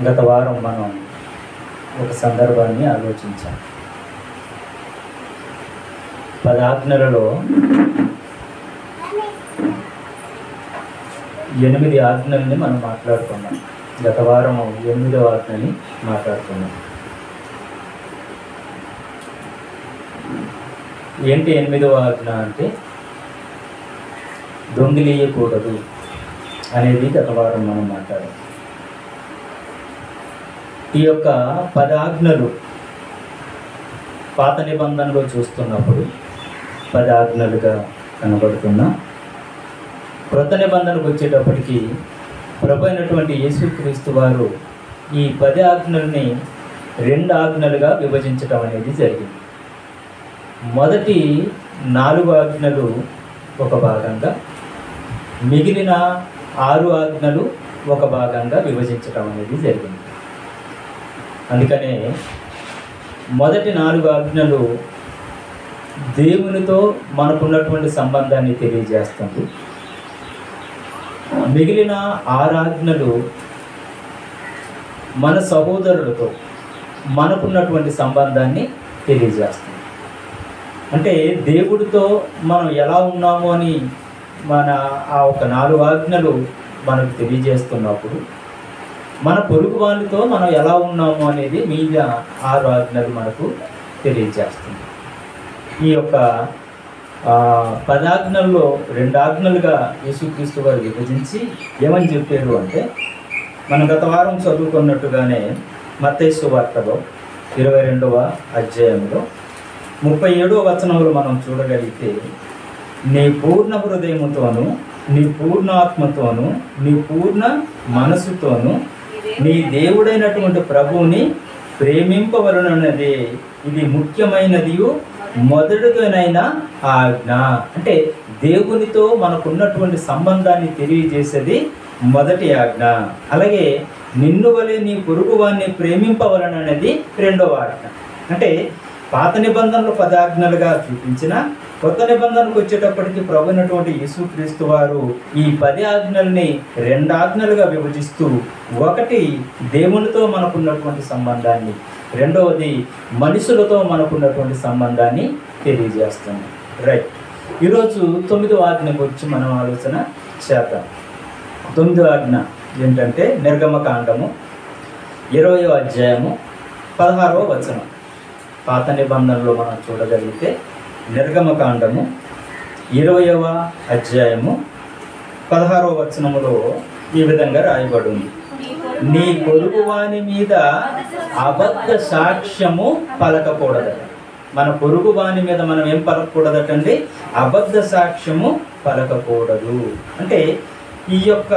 గత వారం మనం ఒక సందర్భాన్ని ఆలోచించాం. 10 ఆజ్ఞలలో 8 ఆజ్ఞల్ని మనం మాట్లాడుకున్నాం. గత వారం 8వ ఆజ్ఞని మాట్లాడుకున్నాం. ఏంటి 8వ ఆజ్ఞ అంటే దొంగిలీయకూడదు అనేది గత వారం మనం మాట్లాడాం. ఈ యొక్క 10 ఆజ్ఞలు పాత నిబంధనలో చూస్తున్నప్పుడు 10 ఆజ్ఞలుగా కనబడుతున్నా, క్రొత్త నిబంధనకు వచ్చేటప్పటికి ప్రభు అయినటువంటి యేసుక్రీస్తు వారు ఈ 10 ఆజ్ఞల్ని 2 ఆజ్ఞలుగా విభజించటం అనేది జరిగింది. మొదటి 4 ఆజ్ఞలు ఒక భాగంగా, మిగిలిన 6 ఆజ్ఞలు ఒక భాగంగా విభజించటం అనేది జరిగింది. అందుకనే మొదటి 4 ఆజ్ఞలు దేవునితో మనకున్నటువంటి సంబంధాన్ని తెలియజేస్తుంది. మిగిలిన 6 ఆజ్ఞలు మన సహోదరులతో మనకున్నటువంటి సంబంధాన్ని తెలియజేస్తుంది. అంటే దేవుడితో మనం ఎలా ఉన్నాము అని ఆ ఒక 4 ఆజ్ఞలు మనకు తెలియజేస్తున్నప్పుడు, మన పొరుగు వాళ్ళతో మనం ఎలా ఉన్నాము అనేది మీద 6 ఆజ్ఞలు మనకు తెలియజేస్తుంది. ఈ యొక్క 10 ఆజ్ఞల్లో 2 ఆజ్ఞలుగా యేసుక్రీస్తు వారు విభజించి ఏమని చెప్పారు అంటే, మనం గత వారం చదువుకున్నట్టుగానే మత్తయి సువార్తలో 22వ అధ్యాయంలో 37వ వచనంలో మనం చూడగలిగితే, నీ పూర్ణ హృదయముతోను, నీ పూర్ణ ఆత్మతోను, నీ పూర్ణ మనసుతోను నీ దేవుడైనటువంటి ప్రభువుని ప్రేమింపవలనన్నదే ఇది ముఖ్యమైనది మొదటిదైన ఆజ్ఞ. అంటే దేవునితో మనకున్నటువంటి సంబంధాన్ని తెలియజేసేది మొదటి ఆజ్ఞ. అలాగే నిన్ను వలె నీ పొరుగువాన్ని ప్రేమింపవలననేది 2వ ఆజ్ఞ. అంటే పాత నిబంధనలు 10 ఆజ్ఞలుగా చూపించిన, కొత్త నిబంధనకు వచ్చేటప్పటికి ప్రభు అయినటువంటి యేసుక్రీస్తు వారు ఈ 10 ఆజ్ఞల్ని 2 ఆజ్ఞలుగా విభజిస్తూ, ఒకటి దేవునితో మనకున్నటువంటి సంబంధాన్ని, రెండవది మనుషులతో మనకున్నటువంటి సంబంధాన్ని తెలియజేస్తుంది. రైట్, ఈరోజు 9వ ఆజ్ఞ గురించి మనం ఆలోచన చేద్దాం. 9వ ఆజ్ఞ ఏంటంటే నిర్గమకాండము 20వ అధ్యాయము 16వ వచనం. పాత నిబంధనలో మనం చూడగలిగితే నిర్గమకాండము 20వ అధ్యాయము 16వ వచనములో ఈ విధంగా రాయబడి ఉంది, నీ పొరుగువాని మీద అబద్ధ సాక్ష్యము పలకకూడదట. మన పొరుగువాని మీద మనం ఏం పలకకూడదటండి? అబద్ధ సాక్ష్యము పలకకూడదు. అంటే ఈ యొక్క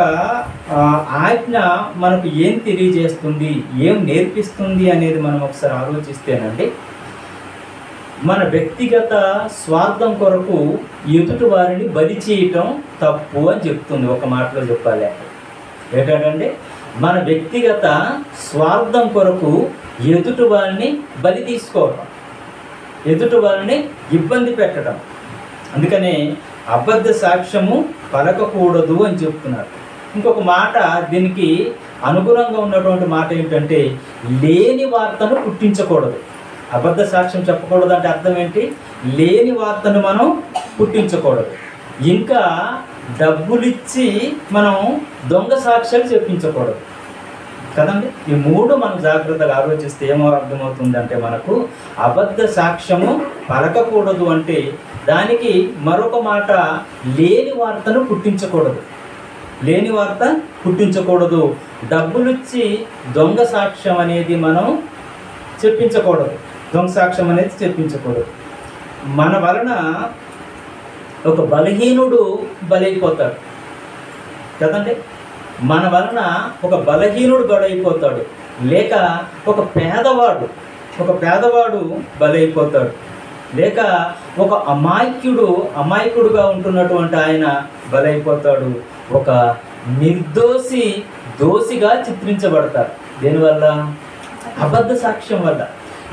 ఆజ్ఞ మనకు ఏం తెలియజేస్తుంది, ఏం నేర్పిస్తుంది అనేది మనం ఒకసారి ఆలోచిస్తేనండి, మన వ్యక్తిగత స్వార్థం కొరకు ఎదుటి వారిని బలి చేయటం తప్పు అని చెప్తుంది. ఒక మాటలో చెప్పాలి ఏంటంటే, మన వ్యక్తిగత స్వార్థం కొరకు ఎదుటి వారిని బలి తీసుకోవటం, ఎదుటి వారిని ఇబ్బంది పెట్టడం. అందుకనే అబద్ధ సాక్ష్యము పలకకూడదు అని చెప్తున్నారు. ఇంకొక మాట దీనికి అనుగుణంగా ఉన్నటువంటి మాట ఏంటంటే, లేని వార్తను పుట్టించకూడదు. అబద్ధ సాక్ష్యం చెప్పకూడదు అంటే అర్థం ఏంటి? లేని వార్తను మనం పుట్టించకూడదు. ఇంకా డబ్బులిచ్చి మనం దొంగ సాక్ష్యాలు చెప్పించకూడదు కదండి. ఈ 3 మనం జాగ్రత్తగా ఆలోచిస్తే ఏమో అర్థమవుతుందంటే, మనకు అబద్ధ సాక్ష్యము పలకకూడదు అంటే దానికి మరొక మాట లేని వార్తను పుట్టించకూడదు. లేని వార్త పుట్టించకూడదు. డబ్బులిచ్చి దొంగ సాక్ష్యం అనేది మనం చెప్పించకూడదు. దొంగ సాక్ష్యం అనేది చెప్పించకూడదు. మన వలన ఒక బలహీనుడు బలైపోతాడు కదండి. మన వలన ఒక బలహీనుడు బలైపోతాడు, లేక ఒక పేదవాడు బలైపోతాడు, లేక ఒక అమాయకుడుగా ఉంటున్నటువంటి ఆయన బలైపోతాడు. ఒక నిర్దోషి దోషిగా చిత్రించబడతారు. దేనివల్ల? అబద్ధ సాక్ష్యం వల్ల.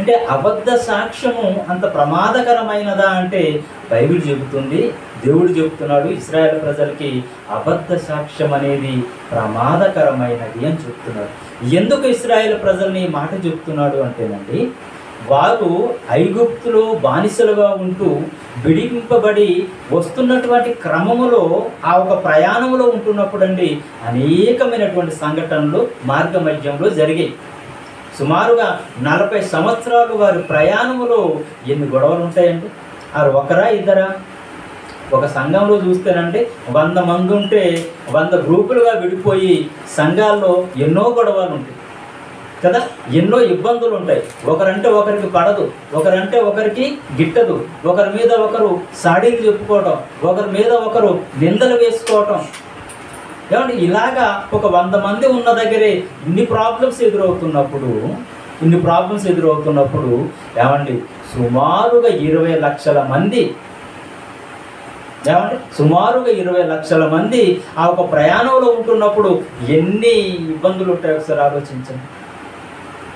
అంటే అబద్ధ సాక్ష్యము అంత ప్రమాదకరమైనదా అంటే బైబిల్ చెబుతుంది దేవుడు చెప్తున్నాడు ఇశ్రాయేలు ప్రజలకి అబద్ధ సాక్ష్యం అనేది ప్రమాదకరమైనది అని చెప్తున్నాడు. ఎందుకు ఇశ్రాయేలు ప్రజల్ని మాట చెప్తున్నాడు అంటేనండి, వారు ఐగుప్తులో బానిసలుగా ఉంటూ విడిపింపబడి వస్తున్నటువంటి క్రమములో ఆ ఒక ప్రయాణంలో ఉంటున్నప్పుడు అండి అనేకమైనటువంటి సంఘటనలు మార్గ మధ్యంలో జరిగాయి. సుమారుగా 40 సంవత్సరాలు వారి ప్రయాణములో ఎన్ని గొడవలు ఉంటాయండి. అది ఒకరా ఇద్దరా? ఒక సంఘంలో చూస్తేనండి 100 మంది ఉంటే 100 గ్రూపులుగా విడిపోయి సంఘాల్లో ఎన్నో గొడవలు ఉంటాయి కదా, ఎన్నో ఇబ్బందులు ఉంటాయి. ఒకరంటే ఒకరికి పడదు, ఒకరంటే ఒకరికి గిట్టదు, ఒకరి మీద ఒకరు సాడీలు చెప్పుకోవటం, ఒకరి మీద ఒకరు నిందలు వేసుకోవటం. ఏమంటే ఇలాగా ఒక 100 మంది ఉన్న దగ్గరే ఇన్ని ప్రాబ్లమ్స్ ఎదురవుతున్నప్పుడు ఏమండి సుమారుగా 20 లక్షల మంది సుమారుగా 20 లక్షల మంది ఆ ఒక ప్రయాణంలో ఉంటున్నప్పుడు ఎన్ని ఇబ్బందులు ఉంటాయో ఒకసారి ఆలోచించండి.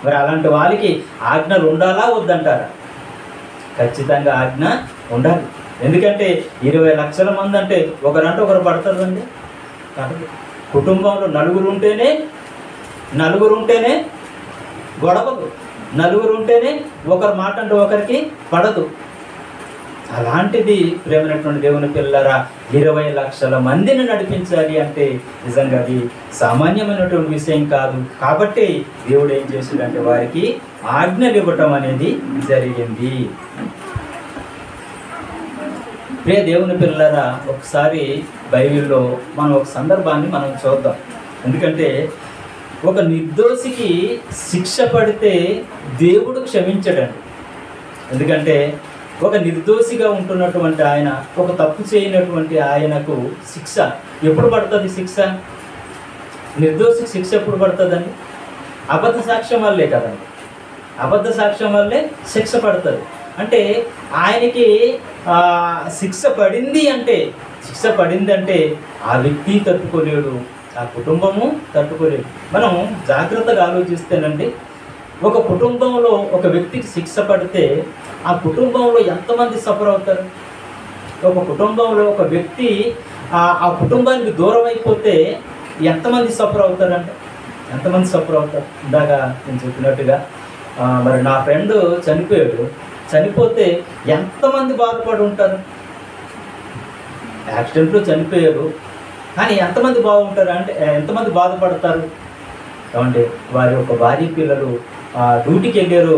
మరి అలాంటి వాళ్ళకి ఆజ్ఞలు ఉండాలా వద్దంటారా? ఖచ్చితంగా ఆజ్ఞ ఉండాలి. ఎందుకంటే 20 లక్షల మంది అంటే ఒకరంటే ఒకరు పడతారండి. కుటుంబంలో నలుగురు ఉంటేనే గొడవలు, నలుగురు ఉంటేనే ఒకరి మాట అంటే ఒకరికి పడదు. అలాంటిది ప్రేమైనటువంటి దేవుని పిల్లరా 20 లక్షల మందిని నడిపించాలి అంటే నిజంగా అది సామాన్యమైనటువంటి విషయం కాదు. కాబట్టి దేవుడు ఏం చేశాడంటే వారికి ఆజ్ఞలు ఇవ్వటం అనేది జరిగింది. ప్రియ దేవుని పిల్లరా, ఒకసారి బైబిల్లో మనం ఒక సందర్భాన్ని మనం చూద్దాం. ఎందుకంటే ఒక నిర్దోషికి శిక్ష పడితే దేవుడు క్షమించడండి. ఎందుకంటే ఒక నిర్దోషిగా ఉంటున్నటువంటి ఆయన, ఒక తప్పు చేయనటువంటి ఆయనకు శిక్ష ఎప్పుడు పడుతుంది? నిర్దోషికి శిక్ష ఎప్పుడు పడుతుందండి? అబద్ధ సాక్ష్యం వల్లే కదండి. అబద్ధ సాక్ష్యం వల్లే శిక్ష పడుతుంది. అంటే ఆయనకి శిక్ష పడింది అంటే ఆ వ్యక్తి తట్టుకోలేడు, ఆ కుటుంబము తట్టుకోలేదు. మనం జాగ్రత్తగా ఆలోచిస్తేనండి, ఒక కుటుంబంలో ఒక వ్యక్తికి శిక్ష పడితే ఆ కుటుంబంలో ఎంతమంది సఫర్ అవుతారు? ఒక కుటుంబంలో ఒక వ్యక్తి ఆ కుటుంబానికి దూరం అయిపోతే ఎంతమంది సఫర్ అవుతారంటే ఇందాక నేను చెప్పినట్టుగా మరి నా ఫ్రెండ్ చనిపోతే ఎంతమంది బాధపడి ఉంటారు? యాక్సిడెంట్లో చనిపోయారు, కానీ ఎంతమంది ఎంతమంది బాధపడతారు? కాబట్టి వారి యొక్క భార్య పిల్లలు డ్యూటీకి వెళ్ళారు,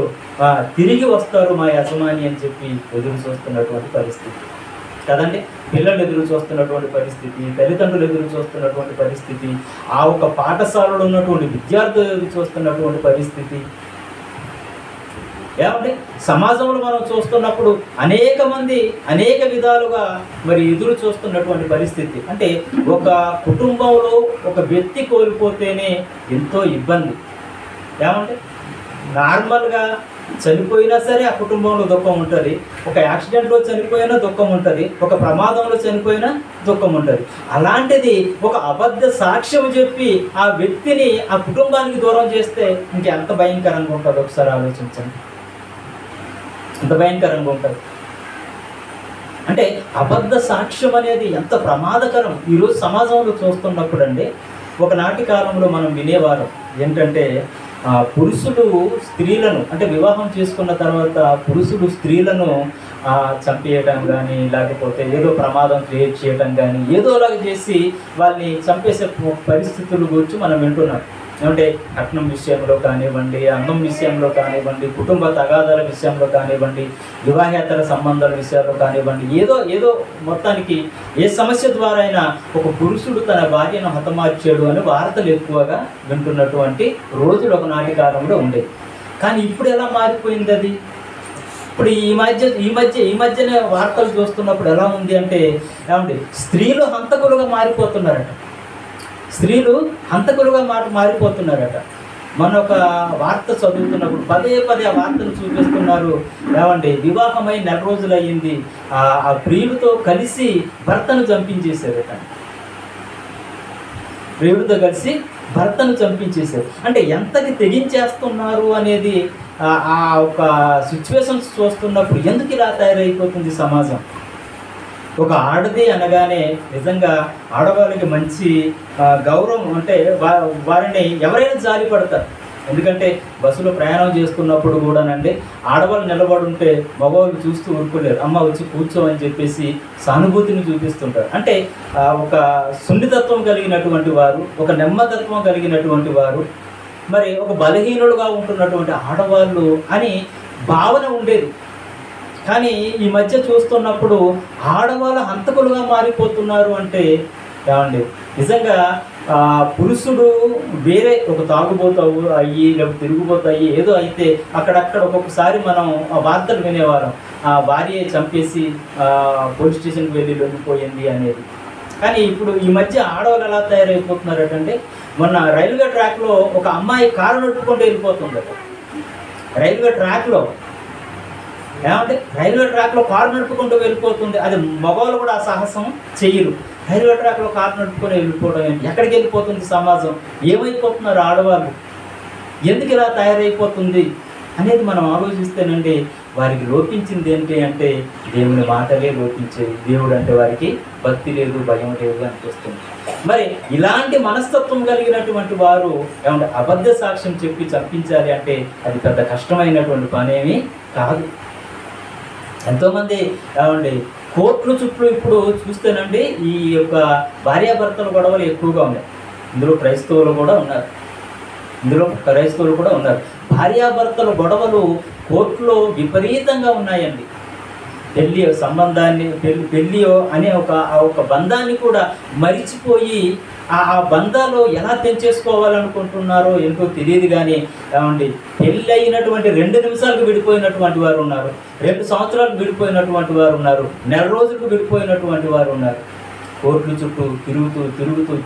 తిరిగి వస్తారు మా యజమాని అని చెప్పి ఎదురు చూస్తున్నటువంటి పరిస్థితి కదండి. పిల్లలు ఎదురు చూస్తున్నటువంటి పరిస్థితి, తల్లిదండ్రులు ఎదురు చూస్తున్నటువంటి పరిస్థితి, ఆ ఒక పాఠశాలలో ఉన్నటువంటి విద్యార్థులు ఎదురు చూస్తున్నటువంటి పరిస్థితి. ఏమంటే సమాజంలో మనం చూస్తున్నప్పుడు అనేక మంది అనేక విధాలుగా మరి ఎదురు చూస్తున్నటువంటి పరిస్థితి. అంటే ఒక కుటుంబంలో ఒక వ్యక్తి కోల్పోతేనే ఎంతో ఇబ్బంది. ఏమంటే నార్మల్గా చనిపోయినా సరే ఆ కుటుంబంలో దుఃఖం ఉంటుంది, ఒక యాక్సిడెంట్లో చనిపోయినా దుఃఖం ఉంటుంది, ఒక ప్రమాదంలో చనిపోయినా దుఃఖం ఉంటుంది. అలాంటిది ఒక అబద్ధ సాక్ష్యం చెప్పి ఆ వ్యక్తిని ఆ కుటుంబానికి దూరం చేస్తే ఇంకెంత భయంకరంగా ఉంటుంది ఒకసారి ఆలోచించండి. ఎంత భయంకరంగా ఉంటుంది అంటే అబద్ధ సాక్ష్యం అనేది ఎంత ప్రమాదకరం ఈరోజు సమాజంలో చూస్తున్నప్పుడు అండి. ఒకనాటి కాలంలో మనం వినేవారం ఏంటంటే పురుషులు స్త్రీలను, అంటే వివాహం చేసుకున్న తర్వాత పురుషులు స్త్రీలను చంపేయటం కానీ, లేకపోతే ఏదో ప్రమాదం క్రియేట్ చేయటం కానీ, ఏదోలాగా చేసి వాళ్ళని చంపేసే పరిస్థితుల గురించి మనం వింటున్నాం. ఏమంటే కట్నం విషయంలో కానివ్వండి, అందం విషయంలో కానివ్వండి, కుటుంబ తగాదాల విషయంలో కానివ్వండి, వివాహేతర సంబంధాల విషయాల్లో కానివ్వండి, ఏదో మొత్తానికి ఏ సమస్య ద్వారా అయినా ఒక పురుషుడు తన భార్యను హతమార్చాడు అని వార్తలు ఎక్కువగా వింటున్నటువంటి రోజులు ఒకనాటి కాలంలో ఉండేవి. కానీ ఇప్పుడు ఎలా మారిపోయింది అది? ఇప్పుడు ఈ మధ్యనే వార్తలు చూస్తున్నప్పుడు ఎలా ఉంది అంటే ఏమండి స్త్రీలు హంతకులుగా మారిపోతున్నారట. మన ఒక వార్త చదువుతున్నప్పుడు పదే ఆ వార్తను చూపిస్తున్నారు. ఏమండి వివాహమై 4 రోజులు అయ్యింది, ఆ ప్రియుడితో కలిసి భర్తను చంపించేశారట. అంటే ఎంతకి తెగించేస్తున్నారు అనేది ఆ ఒక సిచ్యువేషన్స్ చూస్తున్నప్పుడు ఎందుకు ఇలా తయారైపోతుంది సమాజం? ఒక ఆడది అనగానే నిజంగా ఆడవాళ్ళకి మంచి గౌరవం, అంటే వారిని ఎవరైనా జాలి పడతారు. ఎందుకంటే బస్సులో ప్రయాణం చేస్తున్నప్పుడు కూడానండి ఆడవాళ్ళు నిలబడి ఉంటే మగవాళ్ళు చూస్తూ ఊరుకోలేరు, అమ్మ వచ్చి కూర్చో అని చెప్పేసి సానుభూతిని చూపిస్తుంటారు. అంటే ఒక సున్నితత్వం కలిగినటువంటి వారు, ఒక నెమ్మదత్వం కలిగినటువంటి వారు, మరి ఒక బలహీనులుగా ఉంటున్నటువంటి ఆడవాళ్ళు అని భావన ఉండేది. కానీ ఈ మధ్య చూస్తున్నప్పుడు ఆడవాళ్ళ హంతకులుగా మారిపోతున్నారు. అంటే ఏమండి, నిజంగా పురుషుడు వేరే ఒక తాగుబోతావు అయ్యి లేకపోతే తిరుగుబోతాయి ఏదో అయితే అక్కడక్కడ ఒక్కొక్కసారి మనం ఆ వార్తలు వినేవాళ్ళం, ఆ భార్య చంపేసి పోలీస్ స్టేషన్కి వెళ్ళి లొంగిపోయింది అనేది. కానీ ఇప్పుడు ఈ మధ్య ఆడవాళ్ళు ఎలా తయారైపోతున్నారంటే, మొన్న రైల్వే ట్రాక్లో ఒక అమ్మాయి కారు నడుపుకుంటూ వెళ్ళిపోతుంది. రైల్వే ట్రాక్లో ఏమంటే రైల్వే ట్రాక్లో కారు నడుపుకుంటూ వెళ్ళిపోతుంది. అది మగవాళ్ళు కూడా ఆ సాహసం చెయ్యరు. రైల్వే ట్రాక్లో కారు నడుపుకొని వెళ్ళిపోవడం ఏంటి? ఎక్కడికి వెళ్ళిపోతుంది సమాజం? ఏమైపోతున్నారు ఆడవాళ్ళు? ఎందుకు ఇలా తయారైపోతుంది అనేది మనం ఆలోచిస్తేనండి వారికి లోపించింది ఏంటి అంటే దేవుని మాటలే లోపించేది. దేవుడు అంటే వారికి భక్తి లేదు, భయం లేదు అనిపిస్తుంది. మరి ఇలాంటి మనస్తత్వం కలిగినటువంటి వారు ఏమంటే అబద్ధ సాక్ష్యం చెప్పి చంపించాలి అంటే అది పెద్ద కష్టమైనటువంటి పనేమీ కాదు. ఎంతోమంది ఏమండి కోర్టుల చుట్టూ ఇప్పుడు చూస్తేనండి ఈ యొక్క భార్యాభర్తల గొడవలు ఎక్కువగా ఉన్నాయి. ఇందులో క్రైస్తవులు కూడా ఉన్నారు. భార్యాభర్తల గొడవలు కోర్టులో విపరీతంగా ఉన్నాయండి. పెళ్ళి సంబంధాన్ని పెళ్ళి అనే ఒక బంధాన్ని కూడా మరిచిపోయి ఆ బంధాలు ఎలా తెంచేసుకోవాలనుకుంటున్నారో ఏంటో తెలియదు. కానీ ఏమండి పెళ్ళి అయినటువంటి 2 నిమిషాలకు విడిపోయినటువంటి వారు ఉన్నారు, 2 సంవత్సరాలకు విడిపోయినటువంటి వారు ఉన్నారు, నెల రోజులకు విడిపోయినటువంటి వారు ఉన్నారు. కోర్టుల చుట్టూ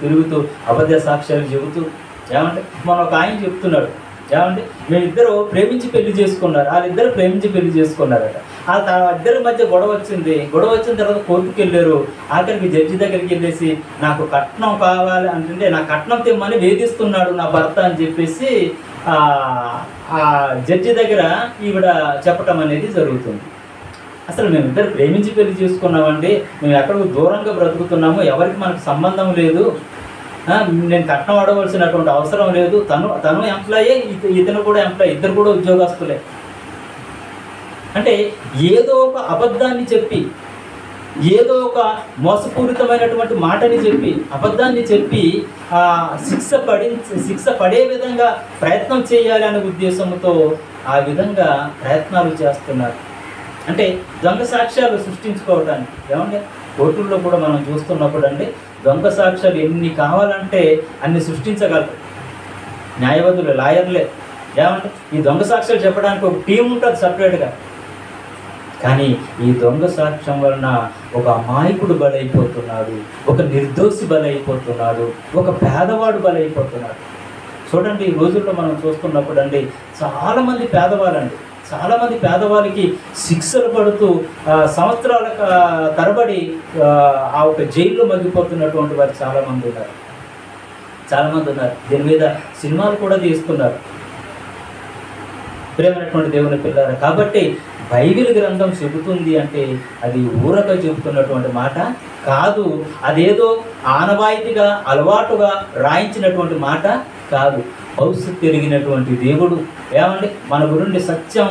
తిరుగుతూ అబద్ధ సాక్ష్యాలు చెబుతూ ఏమంటే మన ఒక ఆయన చెప్తున్నాడు, ఏమంటే వీళ్ళిద్దరూ ప్రేమించి పెళ్లి చేసుకున్నారు, వాళ్ళిద్దరు ప్రేమించి పెళ్లి చేసుకున్నారట. ఆ ఇద్దరి మధ్య గొడవ వచ్చిన తర్వాత కోర్టుకు వెళ్ళారు. ఆఖరికి జడ్జి దగ్గరికి వెళ్ళేసి నాకు కట్నం కావాలి అంటే నా కట్నం తెమ్మని వేధిస్తున్నాడు నా భర్త అని చెప్పేసి ఆ జడ్జి దగ్గర ఈవిడ చెప్పటం అనేది జరుగుతుంది. అసలు మేమిద్దరు ప్రేమించి పెళ్లి చేసుకున్నామండి, మేము ఎక్కడికి దూరంగా బ్రతుకుతున్నాము, ఎవరికి మనకు సంబంధం లేదు, నేను కట్నం అడవలసినటువంటి అవసరం లేదు, తను ఎంప్లాయే, ఇతను కూడా ఎంప్లాయీ, ఇద్దరు కూడా ఉద్యోగస్తులే. అంటే ఏదో ఒక అబద్ధాన్ని చెప్పి, ఏదో ఒక మోసపూరితమైనటువంటి మాటని చెప్పి, అబద్ధాన్ని చెప్పి శిక్ష పడే విధంగా ప్రయత్నం చేయాలి అనే ఉద్దేశంతో ఆ విధంగా ప్రయత్నాలు చేస్తున్నారు. అంటే దొంగ సాక్ష్యాలు సృష్టించుకోవడానికి ఏమంటే కోర్టుల్లో కూడా మనం చూస్తున్నప్పుడు అంటే దొంగ సాక్ష్యాలు ఎన్ని కావాలంటే అన్ని సృష్టించగలరు న్యాయవాదులు, లాయర్లే. ఏమంటే ఈ దొంగ సాక్ష్యాలు చెప్పడానికి ఒక టీం ఉంటుంది సపరేట్గా. కానీ ఈ దొంగ సాక్ష్యం వలన ఒక అమాయకుడు బలైపోతున్నాడు, ఒక నిర్దోషి బలైపోతున్నాడు, ఒక పేదవాడు బలైపోతున్నాడు. చూడండి ఈ రోజుల్లో మనం చూస్తున్నప్పుడు అండి చాలామంది పేదవాళ్ళకి శిక్షలు పడుతూ సంవత్సరాల తరబడి ఆ ఒక జైల్లో మగ్గిపోతున్నటువంటి వారు చాలామంది ఉన్నారు. దీని మీద సినిమాలు కూడా తీస్తున్నారు. ప్రేమైనటువంటి దేవుని పిల్లారా, కాబట్టి బైబిల్ గ్రంథం చెబుతుంది అంటే అది ఊరక చెబుతున్నటువంటి మాట కాదు, అదేదో ఆనవాయితీగా అలవాటుగా రాయించినటువంటి మాట కాదు. భవిష్యత్తు ఎరిగినటువంటి దేవుడు, ఏమండి మన గురించి సత్యం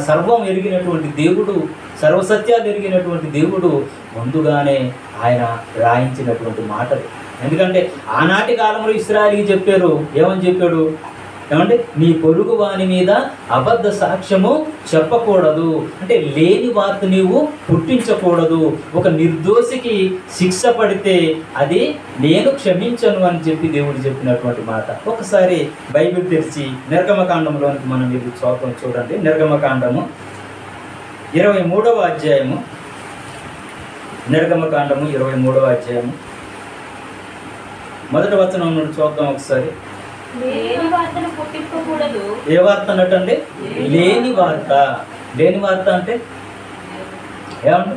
సర్వం ఎరిగినటువంటి దేవుడు, సర్వసత్యాలు ఎరిగినటువంటి దేవుడు ముందుగానే ఆయన రాయించినటువంటి మాటలు. ఎందుకంటే ఆనాటి కాలంలో ఇశ్రాయేలుకి చెప్పారు, ఏమని చెప్పాడు ఏమంటే నీ పొరుగు వాని మీద అబద్ధ సాక్ష్యము చెప్పకూడదు, అంటే లేని వార్త నీవు పుట్టించకూడదు, ఒక నిర్దోషికి శిక్ష పడితే అది నేను క్షమించను అని చెప్పి దేవుడు చెప్పినటువంటి మాట. ఒకసారి బైబిల్ తెరిచి నిర్గమకాండంలోనికి మనం ఇది చూడండి. నిర్గమకాండము 23వ అధ్యాయము, నిర్గమకాండము 23వ అధ్యాయము మొదటి వచనం నుండి చూద్దాం ఒకసారి. ఏ వార్త అన్నట్టండి? లేని వార్త అంటే ఏమంటే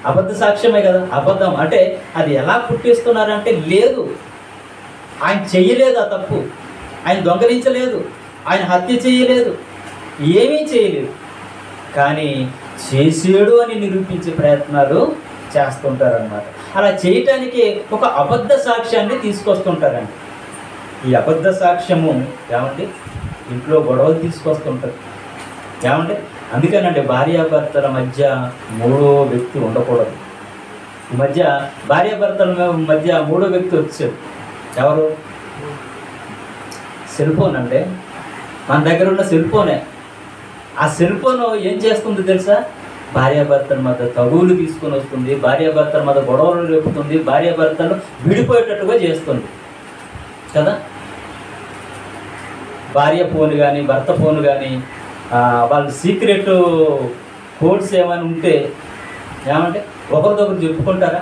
అబద్ధ సాక్ష్యమే కదా. అబద్ధం అంటే అది ఎలా పుట్టిస్తున్నారంటే లేదు, ఆయన చెయ్యలేదు, ఆ తప్పు ఆయన దొంగలించలేదు, ఆయన హత్య చేయలేదు, ఏమీ చేయలేదు, కానీ చేసాడు అని నిరూపించే ప్రయత్నాలు చేస్తుంటారనమాట. అలా చేయటానికి ఒక అబద్ధ సాక్ష్యాన్ని తీసుకొస్తుంటారండి. ఈ అబద్ధ సాక్ష్యము ఏమండి ఇంట్లో గొడవలు తీసుకొస్తుంటారు ఏమండి. అందుకేనండి భార్యాభర్తల మధ్య మూడో వ్యక్తి ఉండకూడదు. ఈ మధ్య భార్యాభర్తల మధ్య మూడో వ్యక్తి వచ్చారు. ఎవరు? సెల్ ఫోన్ అండి. మన దగ్గర ఉన్న సెల్ ఫోనే. ఆ సెల్ ఫోన్ ఏం చేస్తుంది తెలుసా? భార్యాభర్తల మధ్య తగువులు తీసుకొని వస్తుంది, భార్యాభర్తల మధ్య గొడవలు రేపుతుంది, భార్యాభర్తలు విడిపోయేటట్టుగా చేస్తుంది కదా. భార్య ఫోన్ కానీ భర్త ఫోన్ కానీ వాళ్ళు సీక్రెట్ కోడ్స్ ఏమైనా ఉంటే ఏమంటే ఒకరిదొకరు చెప్పుకుంటారా?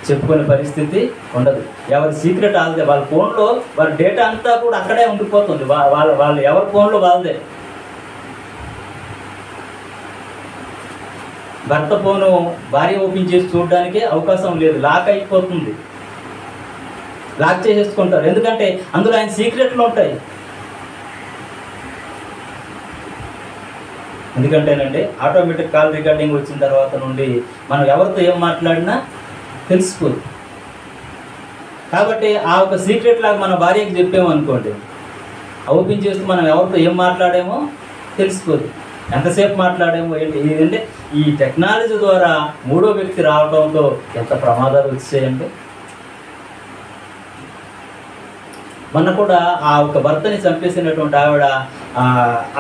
చెప్పుకునే పరిస్థితి ఉండదు. ఎవరి సీక్రెట్ వాళ్ళదే. వాళ్ళ ఫోన్లో వాళ్ళ డేటా అంతా కూడా అక్కడే ఉండిపోతుంది. వాళ్ళు ఎవరి ఫోన్లో వాళ్ళదే. భర్త ఫోను భార్య ఓపెన్ చేసి చూడడానికి అవకాశం లేదు, లాక్ అయిపోతుంది. లాక్ చేసేసుకుంటారు. ఎందుకంటే అందులో ఆయన సీక్రెట్లు ఉంటాయి. ఎందుకంటేనండి ఆటోమేటిక్ కాల్ రికార్డింగ్ వచ్చిన తర్వాత నుండి మనం ఎవరితో ఏం మాట్లాడినా తెలిసిపోదు. కాబట్టి ఆ ఒక సీక్రెట్ లాగా మన భార్యకి చెప్పాము అనుకోండి, ఓపెన్ చేస్తూ మనం ఎవరితో ఏం మాట్లాడామో తెలిసిపోదు, ఎంతసేపు మాట్లాడామో ఏంటి. ఏంటంటే ఈ టెక్నాలజీ ద్వారా మూడో వ్యక్తి రావడంతో ఎంత ప్రమాదాలు వచ్చాయండి. మొన్న కూడా ఆ ఒక భర్తని చంపేసినటువంటి ఆవిడ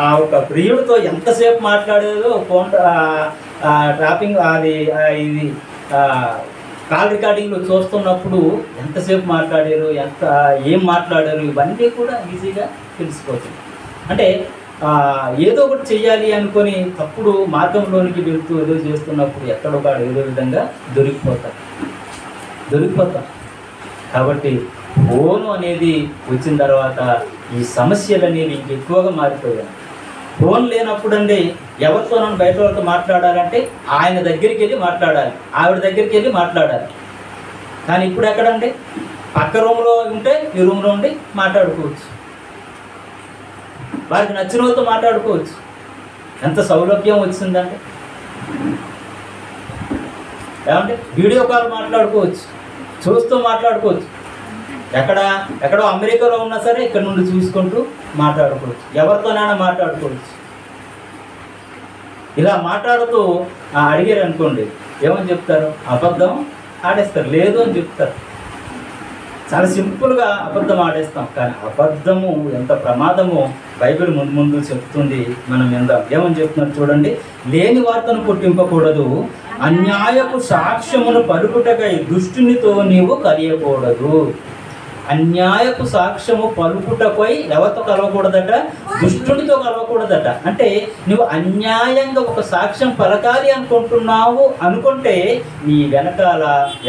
ఆ ఒక ప్రియుడితో ఎంతసేపు మాట్లాడేదో ఫోన్ ట్రాపింగ్ అది ఇది కాల్ రికార్డింగ్లో చూస్తున్నప్పుడు ఎంతసేపు మాట్లాడారు, ఏం మాట్లాడారు, ఇవన్నీ కూడా ఈజీగా తెలిసిపోతుంది. అంటే ఏదో ఒకటి చెయ్యాలి అనుకొని తప్పుడు మార్గంలోనికి వెళ్తూ ఏదో చేస్తున్నప్పుడు ఎక్కడొక ఏదో విధంగా దొరికిపోతాం. కాబట్టి ఫోను అనేది వచ్చిన తర్వాత ఈ సమస్యలు అనేవి ఇంకెక్కువగా మారిపోయాయి. ఫోన్ లేనప్పుడు అండి ఎవరితో నన్ను బయట వాళ్ళతో మాట్లాడాలంటే ఆయన దగ్గరికి వెళ్ళి మాట్లాడాలి, ఆవిడ దగ్గరికి వెళ్ళి మాట్లాడాలి. కానీ ఇప్పుడు ఎక్కడండి? పక్క రూమ్లో ఉంటే ఈ రూమ్లో ఉండి మాట్లాడుకోవచ్చు, వారికి నచ్చిన వాళ్ళతో మాట్లాడుకోవచ్చు. ఎంత సౌలభ్యం వచ్చిందండి. ఏమంటే వీడియో కాల్ మాట్లాడుకోవచ్చు, చూస్తూ మాట్లాడుకోవచ్చు. ఎక్కడో అమెరికాలో ఉన్నా సరే ఇక్కడ నుండి చూసుకుంటూ మాట్లాడుకోవచ్చు, ఎవరితోనైనా మాట్లాడుకోవచ్చు. ఇలా మాట్లాడుతూ అడిగారు అనుకోండి, ఏమని చెప్తారు? అబద్ధం ఆడేస్తారు, లేదు అని చెప్తారు. చాలా సింపుల్గా అబద్ధం ఆడేస్తాం. కానీ అబద్ధము ఎంత ప్రమాదమో బైబిల్ ముందు చెప్తుంది. మనం ఏమని చెప్తున్నారు చూడండి. లేని వార్తను పుట్టింపకూడదు, అన్యాయపు సాక్ష్యమును పలుకుటకై దుష్టునితో నీవు కలియకూడదు. అన్యాయపు సాక్ష్యము పలుకుటపై ఎవరితో కలవకూడదట? దుష్టునితో కలవకూడదట. అంటే నువ్వు అన్యాయంగా ఒక సాక్ష్యం పలకాలి అనుకుంటే నీ వెనకాల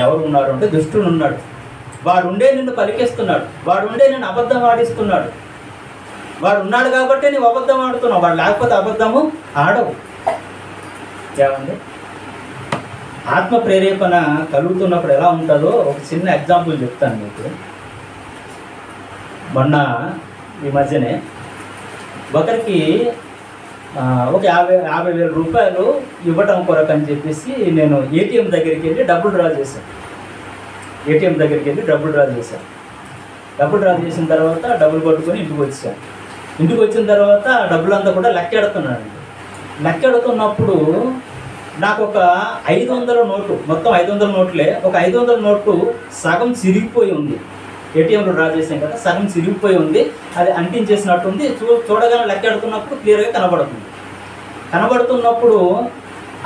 ఎవరు ఉన్నారు అంటే దుష్టుడు ఉన్నాడు. వాడుండే నిన్ను పలికిస్తున్నాడు, వాడుండే నిన్ను అబద్ధం ఆడిస్తున్నాడు. వాడు ఉన్నాడు కాబట్టి నువ్వు అబద్ధం ఆడుతున్నావు, వాడు లేకపోతే అబద్ధము ఆడవు. ఏమండి ఆత్మ ప్రేరేపణ కలుగుతున్నప్పుడు ఎలా ఉంటుందో ఒక చిన్న ఎగ్జాంపుల్ చెప్తాను మీకు. మొన్న ఈ మధ్యనే ఒకరికి ఒక 50,000 రూపాయలు ఇవ్వటం కొరకు అని చెప్పేసి నేను ఏటీఎం దగ్గరికి వెళ్ళి డబ్బులు డ్రా చేశాను. డబ్బులు డ్రా చేసిన తర్వాత డబ్బులు కొట్టుకొని ఇంటికి వచ్చాను. ఇంటికి వచ్చిన తర్వాత డబ్బులంతా కూడా లెక్కెడుతున్నప్పుడు నాకు ఒక 500 నోటు, మొత్తం 500 నోట్లే, ఒక 500 నోటు సగం చిరిగిపోయి ఉంది. ఏటీఎంలో డ్రా చేసాం కదా, సగం చిరిగిపోయి ఉంది. అది అంటించేసినట్టుంది. చూడగానే లెక్కెడుతున్నప్పుడు క్లియర్గా కనబడుతున్నప్పుడు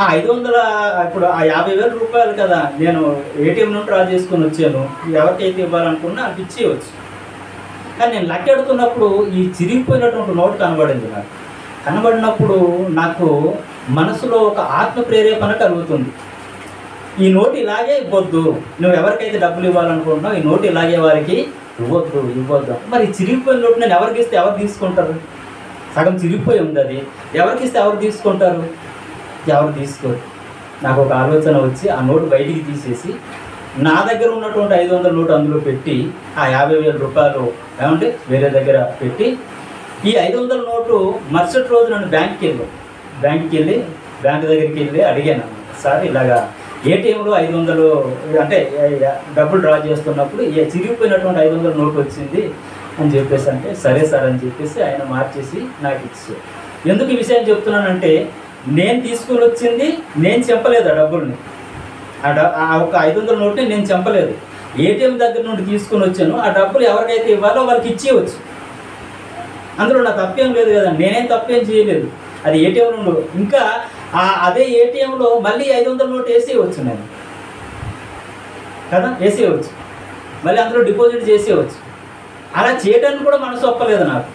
ఆ 500 ఇప్పుడు ఆ 50,000 రూపాయలు కదా నేను ఏటీఎం నుండి డ్రా చేసుకుని వచ్చాను, ఎవరికైతే ఇవ్వాలనుకున్నా అది ఇచ్చేయవచ్చు. కానీ నేను లెక్కెడుతున్నప్పుడు ఈ చిరిగిపోయినటువంటి నోటు కనబడినప్పుడు నాకు మనసులో ఒక ఆత్మ ప్రేరేపణ కలుగుతుంది. ఈ నోటు ఇలాగే ఇవ్వద్దు, నువ్వు ఎవరికైతే డబ్బులు ఇవ్వాలనుకుంటున్నావు ఈ నోటు ఇలాగే వారికి ఇవ్వద్దు. మరి చిరిగిపోయిన నోటు నేను ఎవరికి ఇస్తే ఎవరు తీసుకుంటారు? సగం చిరిగిపోయి ఉంది, అది ఎవరికి ఇస్తే ఎవరు తీసుకుంటారు? ఎవరు తీసుకోరు. నాకు ఒక ఆలోచన వచ్చి ఆ నోటు బయటికి తీసేసి నా దగ్గర ఉన్నటువంటి 500 నోటు అందులో పెట్టి ఆ 50,000 రూపాయలు ఏమంటే వేరే దగ్గర పెట్టి ఈ 500 నోటు మరుసటి రోజు నన్ను బ్యాంక్ దగ్గరికి వెళ్ళి అడిగాను. సార్ ఇలాగా ఏటీఎంలో 500 అంటే డబ్బులు డ్రా చేస్తున్నప్పుడు చిరిగిపోయినటువంటి 500 నోటు వచ్చింది అని చెప్పేసి అంటే, సరే సార్ అని చెప్పేసి ఆయన మార్చేసి నాకు ఇచ్చారు. ఎందుకు ఈ విషయం చెప్తున్నానంటే, నేను తీసుకుని వచ్చింది నేను చెప్పలేదు ఆ డబ్బుల్ని, ఆ ఒక 500 నోట్ని నేను చెప్పలేదు. ఏటీఎం దగ్గర నుండి తీసుకుని వచ్చాను. ఆ డబ్బులు ఎవరికైతే ఇవ్వాలో వాళ్ళకి ఇచ్చేయవచ్చు. అందులో నా తప్పేం లేదు కదా, నేనేం తప్పేం చేయలేదు. అది ఏటీఎం నుండి ఇంకా అదే ఏటీఎంలో మళ్ళీ 500 నోట్ వేసేయవచ్చు నేను కదా, వేసేయవచ్చు. మళ్ళీ అందులో డిపాజిట్ చేసేయవచ్చు. అలా చేయడానికి కూడా మనసు ఒప్పలేదు నాకు.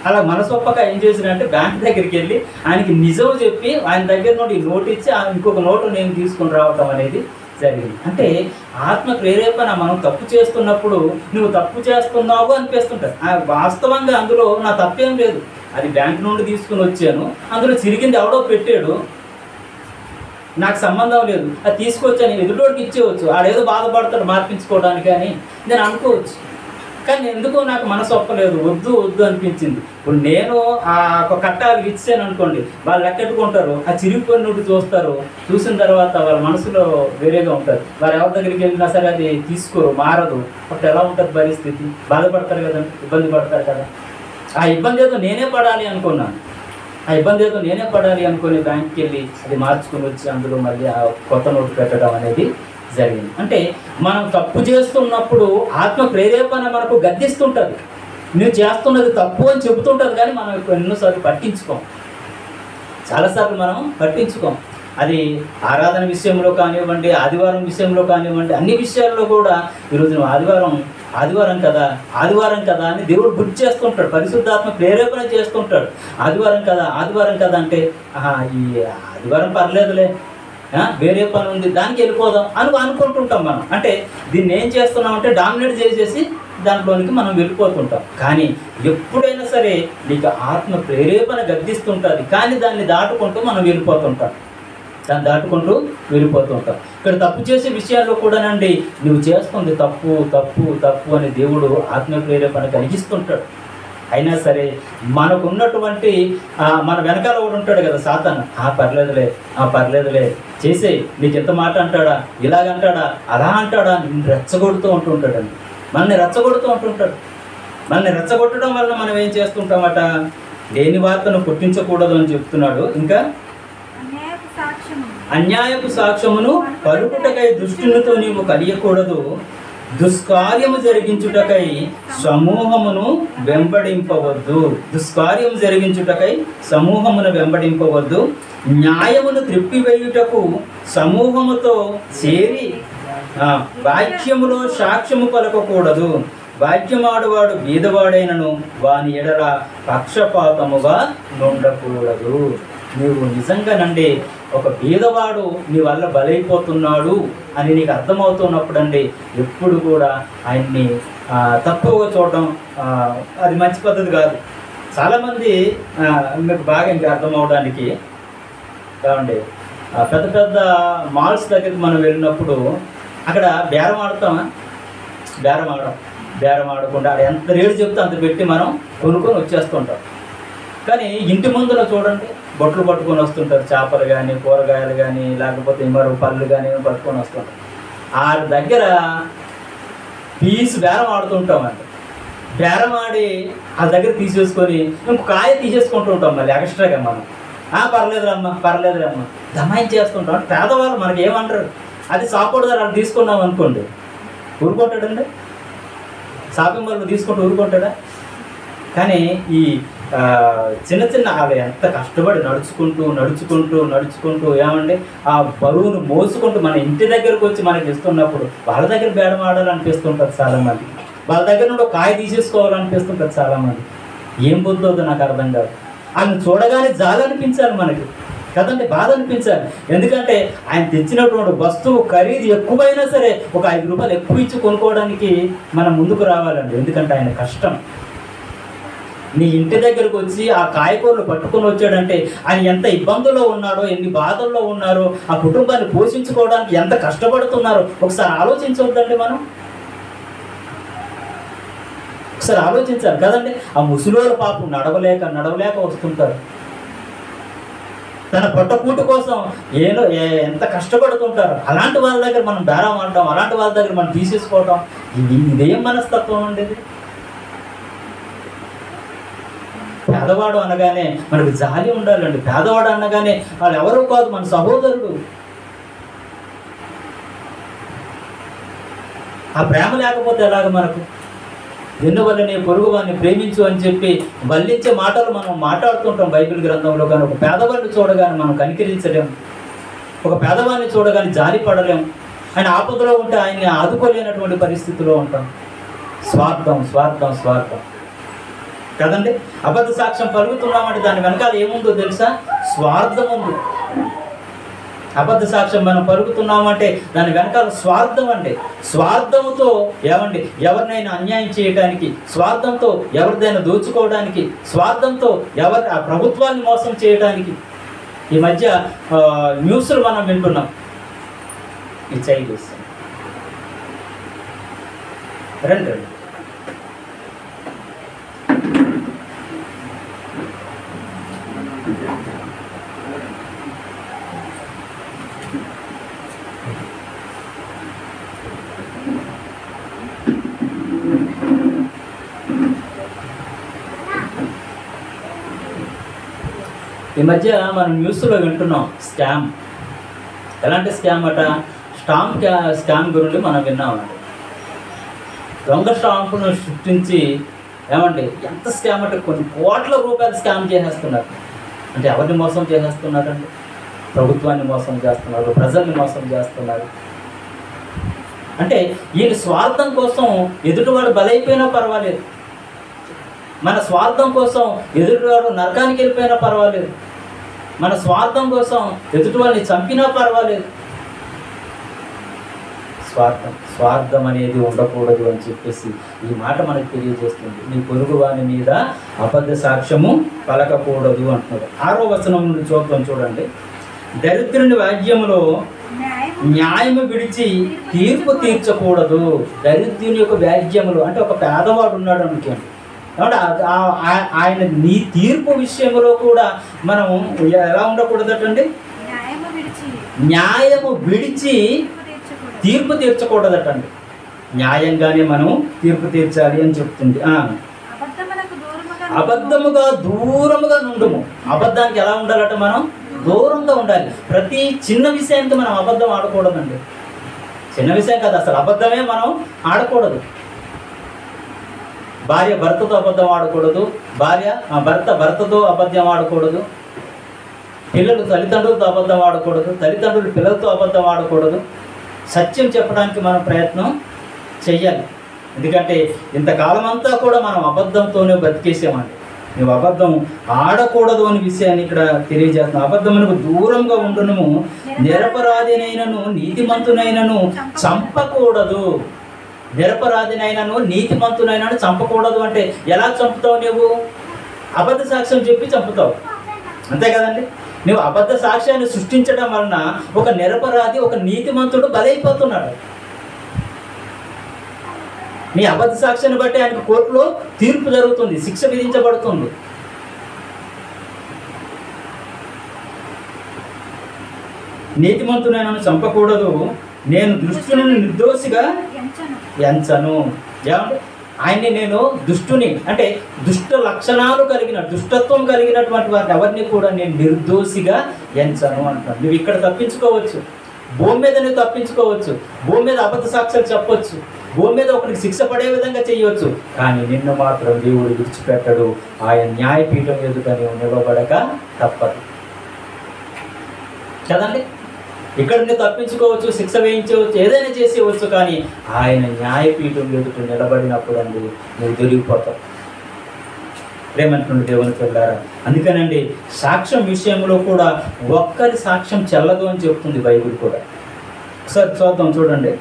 అలా మనసు ఒప్పక ఏం చేసినంటే, బ్యాంక్ దగ్గరికి వెళ్ళి ఆయనకి నిజం చెప్పి ఆయన దగ్గర నుండి నోటు ఇచ్చి ఇంకొక నోటు నేను తీసుకుని రావటం అనేది జరిగింది. అంటే ఆత్మ ప్రేరేపణ మనం తప్పు చేస్తున్నప్పుడు నువ్వు తప్పు చేస్తున్నావు అనిపిస్తుంటారు. వాస్తవంగా అందులో నా తప్పేం లేదు. అది బ్యాంక్ నుండి తీసుకుని వచ్చాను, అందులో చిరిగింది ఎవడో పెట్టాడు, నాకు సంబంధం లేదు. అది తీసుకొచ్చాను, ఎదుటోడికి ఇచ్చేవచ్చు, ఆడేదో బాధపడతాడు మార్పించుకోవడానికి అని నేను అనుకోవచ్చు. కానీ ఎందుకో నాకు మనసు ఒప్పలేదు, వద్దు వద్దు అనిపించింది. ఇప్పుడు నేను ఒక కట్టాలు ఇచ్చాను అనుకోండి, వాళ్ళు లెక్కెట్టుకుంటారు, ఆ చిరిగిపోయిన నోటు చూస్తారు, చూసిన తర్వాత వాళ్ళ మనసులో వేరేగా ఉంటుంది. వారు ఎవరి దగ్గరికి వెళ్ళినా సరే అది తీసుకోరు, మారదు. అప్పుడు ఎలా ఉంటుంది పరిస్థితి? బాధపడతారు కదండి, ఇబ్బంది పడతారు కదా. ఆ ఇబ్బంది ఏదో నేనే పడాలి అనుకున్నాను. ఆ ఇబ్బంది ఏదో నేనే పడాలి అనుకుని బ్యాంక్కి వెళ్ళి అది మార్చుకుని వచ్చి అందులో మళ్ళీ ఆ కొత్త నోటు పెట్టడం అనేది జరిగింది. అంటే మనం తప్పు చేస్తున్నప్పుడు ఆత్మ ప్రేరేపణ మనకు గద్దిస్తుంటుంది. నువ్వు చేస్తున్నది తప్పు అని చెబుతుంటుంది, కానీ మనం ఎన్నోసార్లు పట్టించుకోం. చాలాసార్లు మనం పట్టించుకోం. అది ఆరాధన విషయంలో కానివ్వండి, ఆదివారం విషయంలో కానివ్వండి, అన్ని విషయాల్లో కూడా ఈరోజు నువ్వు ఆదివారం కదా అని దేవుడు గుర్తు చేస్తుంటాడు. పరిశుద్ధాత్మ ప్రేరేపణ చేస్తుంటాడు. ఆదివారం కదా అంటే ఈ ఆదివారం పర్లేదులే, వేరే పని ఉంది, దానికి వెళ్ళిపోదాం అనుకుంటుంటాం మనం. అంటే దీన్ని ఏం చేస్తున్నామంటే డామినేట్ చేసేసి దాంట్లోనికి మనం వెళ్ళిపోతుంటాం. కానీ ఎప్పుడైనా సరే నీకు ఆత్మ ప్రేరేపణ గద్దిస్తుంటుంది, కానీ దాన్ని దాటుకుంటూ మనం వెళ్ళిపోతుంటాం. ఇక్కడ తప్పు చేసే విషయాల్లో కూడానండి, నువ్వు చేస్తుంది తప్పు తప్పు తప్పు అని దేవుడు ఆత్మ ప్రేరేపణ కలిగిస్తుంటాడు. అయినా సరే మనకున్నటువంటి మన వెనకాల కూడా ఉంటాడు కదా సాతాను. పర్లేదులే చేసేయి, నీకు ఎంత మాట అంటాడా, ఇలాగంటాడా, అలా అంటాడా, నిన్ను రెచ్చగొడుతూ ఉంటుంటాడండి. మనల్ని రెచ్చగొట్టడం వల్ల మనం ఏం చేస్తుంటామట, లేని వార్తను పుట్టించకూడదు అని చెప్తున్నాడు. ఇంకా అన్యాయపు సాక్ష్యమును పలుకుటకై దుష్టునితో నీవు కలియకూడదు, దుష్కార్యము జరిగించుటకై సమూహమును వెంబడింపవద్దు, న్యాయమును త్రిప్పివేయుటకు సమూహముతో చేరి వాక్యములో సాక్ష్యము పలకకూడదు. వాక్యమాడువాడు బీదవాడైనను వాని ఎడల పక్షపాతముగా నుండకూడదు. నీవు నిజంగానండి ఒక బీదవాడు నీ వల్ల బలైపోతున్నాడు అని నీకు అర్థమవుతున్నప్పుడు అండి, ఎప్పుడు కూడా ఆయన్ని తక్కువగా చూడటం అది మంచి పద్ధతి కాదు. చాలామంది మీకు బాగా ఇంకా అర్థం అవడానికి కావండి, పెద్ద పెద్ద మాల్స్ దగ్గరికి మనం వెళ్ళినప్పుడు అక్కడ బేరం ఆడకుండా ఎంత రేటు చెప్తే అంత పెట్టి మనం కొనుక్కొని వచ్చేస్తుంటాం. కానీ ఇంటి ముందులో చూడండి, బొట్లు పట్టుకొని వస్తుంటారు, చేపలు కానీ కూరగాయలు కానీ లేకపోతే మరో పళ్ళు కానీ పట్టుకొని వస్తుంటారు. ఆ దగ్గర పీస్ బేరం ఆడుతుంటామండి. బేరం ఆడి ఆ దగ్గర తీసేసుకొని ఇంకొక కాయ తీసేసుకుంటూ ఉంటాం మళ్ళీ ఎక్స్ట్రాగా మనం. పర్లేదురమ్మా దమాయిం చేస్తుంటాం. పేదవాళ్ళు మనకి ఏమంటారు, అది సాపోడు ధర తీసుకున్నాం అనుకోండి, ఊరుకుంటాడండి. షాపింగ్ మాల్లో తీసుకుంటూ ఊరుకుంటాడా? కానీ ఈ చిన్న వాళ్ళు ఎంత కష్టపడి నడుచుకుంటూ ఏమండి ఆ బరువును మోసుకుంటూ మన ఇంటి దగ్గరకు వచ్చి మనకి ఇస్తున్నప్పుడు వాళ్ళ దగ్గర బేడం ఆడాలనిపిస్తుంటుంది చాలామంది. వాళ్ళ దగ్గర నుండి కాయ తీసేసుకోవాలనిపిస్తుంటుంది చాలామంది. ఏం బుద్ధవుతుందో నాకు అర్థం కాదు. ఆయన చూడగానే జాలనిపించాలి మనకి కదండి, బాధ అనిపించాలి. ఎందుకంటే ఆయన తెచ్చినటువంటి వస్తువు ఖరీదు ఎక్కువైనా సరే ఒక 5 రూపాయలు ఎక్కువ ఇచ్చి కొనుక్కోవడానికి మనం ముందుకు రావాలండి. ఎందుకంటే ఆయన కష్టం. నీ ఇంటి దగ్గరకు వచ్చి ఆ కాయకూరలు పట్టుకొని వచ్చాడంటే ఆయన ఎంత ఇబ్బందుల్లో ఉన్నాడో, ఎన్ని బాధల్లో ఉన్నారో, ఆ కుటుంబాన్ని పోషించుకోవడానికి ఎంత కష్టపడుతున్నారో ఒకసారి ఆలోచించవద్దండి. మనం ఒకసారి ఆలోచించాలి కదండి. ఆ ముసలోళ్ళ పాపం నడవలేక వస్తుంటారు. తన పొట్టకూటి కోసం ఎంత కష్టపడుతుంటారు. అలాంటి వాళ్ళ దగ్గర మనం బేరం ఆడటం, అలాంటి వాళ్ళ దగ్గర మనం తీసేసుకోవటం, ఇదేం మనస్తత్వం ఉండేది? పేదవాడు అనగానే మనకు జాలి ఉండాలండి. పేదవాడు అనగానే వాళ్ళు ఎవరో కాదు, మన సహోదరుడు. ఆ ప్రేమ లేకపోతే ఎలాగ మనకు? ఎన్నువలని పొరుగు వారిని ప్రేమించు అని చెప్పి వల్లించే మాటలు మనం మాట్లాడుతుంటాం బైబిల్ గ్రంథంలో. కానీ ఒక పేదవాడిని చూడగానే మనం కనికరించలేము, ఒక పేదవాడిని చూడగానే జాలి పడలేము. ఆయన ఆపదలో ఉంటే ఆయన్ని ఆదుకోలేనటువంటి పరిస్థితిలో ఉంటాం. స్వార్థం స్వార్థం స్వార్థం కదండి. అబద్ధ సాక్ష్యం పలుకుతున్నామంటే దాని వెనకాల ఏముందో తెలుసా? స్వార్థం ఉంది. అబద్ధ సాక్ష్యం మనం పలుకుతున్నామంటే దాని వెనకాల స్వార్థం అండి. స్వార్థంతో ఏమండి ఎవరినైనా అన్యాయం చేయడానికి, స్వార్థంతో ఎవరిదైనా దోచుకోవడానికి, స్వార్థంతో ఆ ప్రభుత్వాన్ని మోసం చేయడానికి. ఈ మధ్య న్యూస్లు మనం వింటున్నాం. ఈ చైల్డ్ రండి రండి. ఈ మధ్య మనం న్యూస్లో వింటున్నాం స్కామ్. ఎలాంటి స్కామ్ అట? స్కామ్ గురించి మనం విన్నామండి. దొంగ స్టాంపును సృష్టించి ఏమండి ఎంత స్కామ్ అంటే కొన్ని కోట్ల రూపాయలు స్కామ్ చేసేస్తున్నారు. అంటే ఎవరిని మోసం చేసేస్తున్నారండి? ప్రభుత్వాన్ని మోసం చేస్తున్నారు, ప్రజల్ని మోసం చేస్తున్నారు. అంటే ఈయన స్వార్థం కోసం ఎదుటివాడు బలైపోయినా పర్వాలేదు, మన స్వార్థం కోసం ఎదుటివాడు నరకానికి వెళ్ళిపోయినా పర్వాలేదు, మన స్వార్థం కోసం ఎదుటివాడిని చంపినా పర్వాలేదు. స్వార్థం అనేది ఉండకూడదు అని చెప్పేసి ఈ మాట మనకు తెలియజేస్తుంది. నీ పొరుగు వాని మీద అబద్ధ సాక్ష్యము పలకకూడదు అంటున్నాడు. 6వ వచనం నుండి చూడండి. దరిద్రుని వాద్యములో న్యాయము విడిచి తీర్పు తీర్చకూడదు. దరిద్రుని యొక్క వ్యాజ్యములు అంటే ఒక పేదవాడు ఉన్నాడు అనుకోండి, ఆయన నీ తీర్పు విషయంలో కూడా మనం ఎలా ఉండకూడదటండి? న్యాయము విడిచి తీర్పు తీర్చకూడదటండి. న్యాయంగానే మనం తీర్పు తీర్చాలి అని చెప్తుంది. అబద్ధముగా దూరముగా నుండుము. అబద్ధానికి ఎలా ఉండాలట? మనం దూరంగా ఉండాలి. ప్రతి చిన్న విషయానికి మనం అబద్ధం ఆడకూడదండి. చిన్న విషయం కాదు, అసలు అబద్ధమే మనం ఆడకూడదు. భార్య భర్తతో అబద్ధం ఆడకూడదు, భర్తతో అబద్ధం ఆడకూడదు, పిల్లలు తల్లిదండ్రులతో అబద్ధం ఆడకూడదు, తల్లిదండ్రులు పిల్లలతో అబద్ధం ఆడకూడదు. సత్యం చెప్పడానికి మనం ప్రయత్నం చెయ్యాలి. ఎందుకంటే ఇంతకాలం అంతా కూడా మనం అబద్ధంతోనే బతికేసామండి. నువ్వు అబద్ధం ఆడకూడదు అనే విషయాన్ని ఇక్కడ తెలియజేస్తున్నాం. అబద్ధమునకు దూరంగా ఉండును, నిరపరాధినైనను నీతిమంతునైనను చంపకూడదు. నిరపరాధినైనను నీతిమంతునైనను చంపకూడదు అంటే ఎలా చంపుతావు? నువ్వు అబద్ధ సాక్ష్యం చెప్పి చంపుతావు, అంతే కదండి. నువ్వు అబద్ధ సాక్ష్యాన్ని సృష్టించడం వలన ఒక నిరపరాధి, ఒక నీతిమంతుడు బలైపోతున్నాడు. నీ అబద్ధ సాక్ష్యాన్ని బట్టి ఆయనకు కోర్టులో తీర్పు జరుగుతుంది, శిక్ష విధించబడుతుంది. నీతిమంతునైనను చంపకూడదు, నేను దుష్టుని నిర్దోషిగా ఎంచను. ఏమంటే ఆయన్ని నేను దుష్టుని అంటే దుష్ట లక్షణాలు కలిగిన, దుష్టత్వం కలిగినటువంటి వారిని ఎవరిని కూడా నేను నిర్దోషిగా ఎంచను అంటాను. నువ్వు ఇక్కడ తప్పించుకోవచ్చు, భూమి మీద నువ్వు తప్పించుకోవచ్చు, భూమి మీద అబద్ధ సాక్ష్యాలు చెప్పవచ్చు, భూమి మీద ఒకరికి శిక్ష పడే విధంగా చేయవచ్చు, కానీ నిన్ను మాత్రం దేవుడు విడిచిపెట్టడు. ఆయన న్యాయపీఠం ఎదుట నువ్వు నిలబడక తప్పదు కదండి. ఇక్కడ నువ్వు తప్పించుకోవచ్చు, శిక్ష వేయించవచ్చు, ఏదైనా చేసేవచ్చు, కానీ ఆయన న్యాయపీఠం ఎదుట నిలబడినప్పుడు అండి నువ్వు దొరికిపోతావు. ప్రేమంటున్న దేవుని పిల్లారా, అందుకనండి సాక్ష్యం విషయంలో కూడా ఒక్కరి సాక్ష్యం చెల్లదు అని చెప్తుంది బైబిల్ కూడా. ఒకసారి చూద్దాం, చూడండి.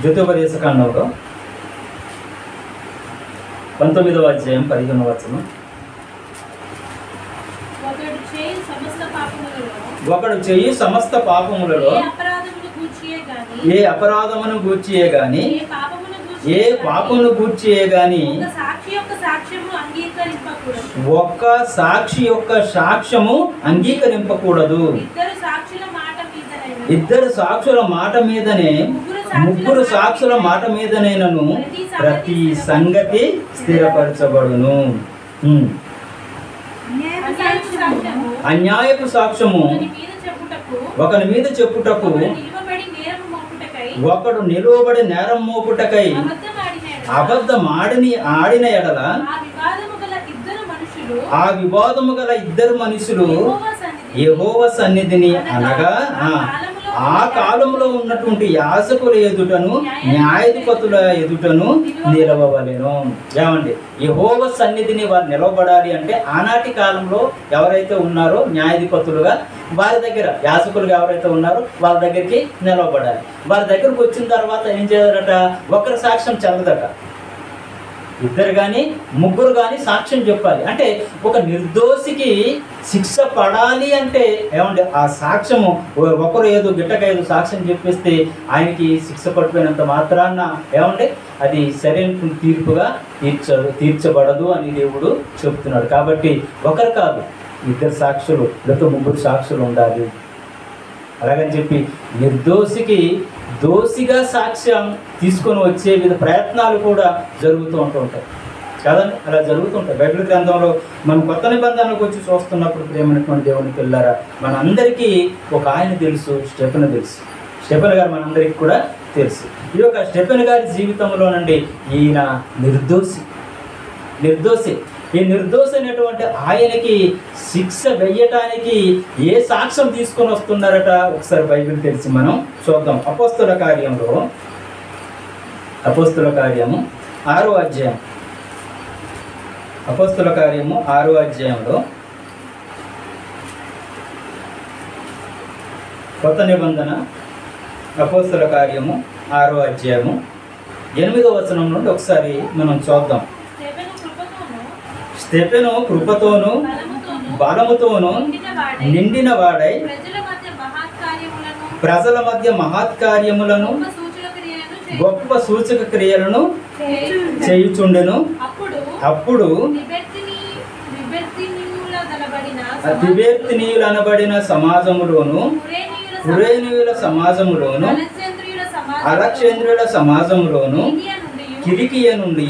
ద్వితీయోపదేశకాండంలో 19వ అధ్యాయం 15వ వచనం. ఒకడు చెయ్యి సమస్త పాపములలో ఏ అపరాధమును గూర్చియే గాని ఏ పాపమును గూర్చియే గాని ఒక్క సాక్షి యొక్క సాక్ష్యము అంగీకరింపకూడదు. ఇద్దరు సాక్షుల మాట మీదనే, ముగ్గురు సాక్షుల మాట మీదనేనను ప్రతి సంగతి స్థిరపరచబడును. అన్యాయపు సాక్ష్యము ఒకని మీద చెప్పుటకు, ఒకడు నిలువబడి నేరం మోపుటకై అబద్ధం ఆడిన ఎడల ఆ వివాదము గల ఇద్దరు మనుషులు యెహోవా సన్నిధిని అనగా ఆ కాలంలో ఉన్నటువంటి యాజకుల ఎదుటను న్యాయాధిపతుల ఎదుటను నిలవవలెను. ఏమండి, యెహోవా సన్నిధిని వారు నిలవబడాలి అంటే ఆనాటి కాలంలో ఎవరైతే ఉన్నారో న్యాయాధిపతులుగా వారి దగ్గర, యాజకులుగా ఎవరైతే ఉన్నారో వాళ్ళ దగ్గరికి నిలవబడాలి. వారి దగ్గరకు వచ్చిన తర్వాత ఏం చేయాలట? ఒకరి సాక్ష్యం చెల్లదట. ఇద్దరు కానీ ముగ్గురు కానీ సాక్ష్యం చెప్పాలి. అంటే ఒక నిర్దోషికి శిక్ష పడాలి అంటే ఏమంటే ఆ సాక్ష్యము ఒకరు ఏదో గిట్టకైదు సాక్ష్యం చెప్పేస్తే ఆయనకి శిక్ష పడిపోయినంత మాత్రాన ఏమంటే అది సరైన తీర్పుగా తీర్చబడదు అని దేవుడు చెప్తున్నాడు. కాబట్టి ఒకరు కాదు, ఇద్దరు సాక్షులు లేకపోతే ముగ్గురు సాక్షులు ఉండాలి. అలాగని చెప్పి నిర్దోషికి దోషిగా సాక్ష్యం తీసుకొని వచ్చే విధ ప్రయత్నాలు కూడా జరుగుతూ ఉంటుంటాయి కదండి. అలా జరుగుతుంటాయి. బైబిల్ గ్రంథంలో మనం కొత్త నిబంధనలకు వచ్చి చూస్తున్నప్పుడు ప్రేమైనటువంటి దేవుని పిల్లారా, మనందరికీ ఒక ఆయన తెలుసు, స్టెఫెన్ తెలుసు. స్టెఫెన్ గారు మనందరికీ కూడా తెలుసు. ఈ యొక్క స్టెఫెన్ గారి జీవితంలో నుండి ఈయన నిర్దోషి. ఈ నిర్దోషమైనటువంటి ఆయనకి శిక్ష వెయ్యటానికి ఏ సాక్ష్యం తీసుకొని వస్తున్నారట ఒకసారి బైబిల్ తెలిసి మనం చూద్దాం. అపోస్తుల కార్యము 6వ అధ్యాయం. అపోస్తుల కార్యము 6వ అధ్యాయంలో కొత్త నిబంధన అపోస్తుల కార్యము 6వ అధ్యాయము 8వ వచనం నుండి ఒకసారి మనం చూద్దాం. స్టెఫెను కృపతోను బలముతోను నిండిన వాడై ప్రజల మధ్య మహత్కార్యములను గొప్ప సూచక క్రియలను చేయుచుండెను. అప్పుడు తిబెర్తీయులు అనబడిన సమాజములోను, కురేనీయుల సమాజములోను, అలెగ్జాంద్రియుల సమాజములోను, కిలికియ నుండి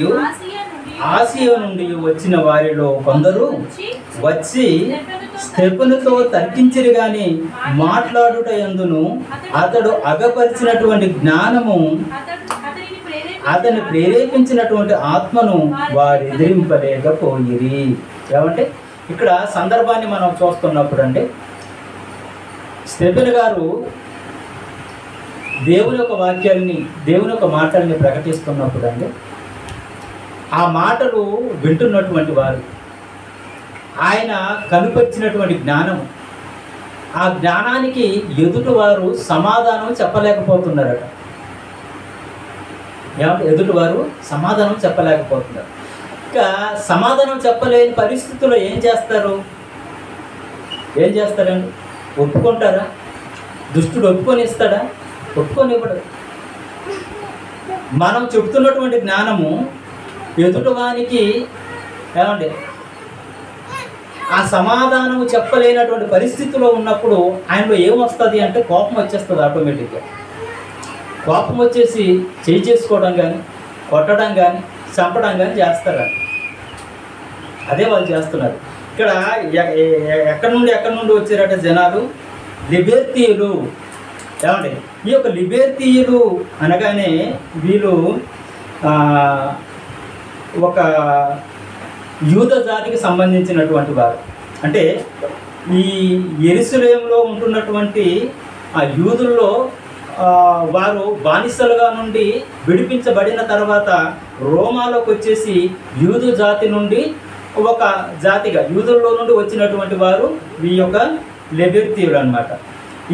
ఆసియా నుండి వచ్చిన వారిలో కొందరు వచ్చి స్టెఫెనుతో తర్కించిరి గాని మాట్లాడుట యందును అతడు అగపరిచినటువంటి జ్ఞానము, అతన్ని ప్రేరేపించినటువంటి ఆత్మను వారు ఎదిరింపలేకపోయిరి. ఏమంటే ఇక్కడ సందర్భాన్ని మనం చూస్తున్నప్పుడు అంటే స్టెఫెన్ గారు దేవుని యొక్క వాక్యాన్ని, దేవుని యొక్క మాటల్ని ప్రకటిస్తున్నప్పుడు అంటే ఆ మాటలు వింటున్నటువంటి వారు, ఆయన కనుపరిచినటువంటి జ్ఞానము, ఆ జ్ఞానానికి ఎదుటి వారు సమాధానం చెప్పలేకపోతున్నారట. ఎదుటి వారు సమాధానం చెప్పలేకపోతున్నారు. ఇంకా సమాధానం చెప్పలేని పరిస్థితుల్లో ఏం చేస్తారండి? ఒప్పుకుంటారా? దుష్టుడు ఒప్పుకొని ఇస్తాడా? ఒప్పుకొని ఇవ్వడు. మనం చెప్తున్నటువంటి జ్ఞానము ఎదుటివానికి ఏమండి ఆ సమాధానము చెప్పలేనటువంటి పరిస్థితిలో ఉన్నప్పుడు ఆయనలో ఏమొస్తుంది అంటే కోపం వచ్చేస్తుంది. ఆటోమేటిక్గా కోపం వచ్చేసి చేసుకోవడం కానీ, కొట్టడం కానీ, చంపడం కానీ చేస్తారండి. అదే వాళ్ళు చేస్తున్నారు. ఇక్కడ ఎక్కడి నుండి వచ్చారట జనాలు? లిబెర్తీయులు. ఏమండి ఈ యొక్క లిబెర్తీయులు అనగానే వీళ్ళు ఒక యూద జాతికి సంబంధించినటువంటి వారు. అంటే ఈ యెరూషలేములో ఉంటున్నటువంటి ఆ యూదుల్లో వారు బానిసలుగా నుండి విడిపించబడిన తర్వాత రోమాలోకి వచ్చేసి యూదు జాతి నుండి ఒక జాతిగా, యూదుల్లో నుండి వచ్చినటువంటి వారు ఈ యొక్క లిబెర్తీయులు అన్నమాట.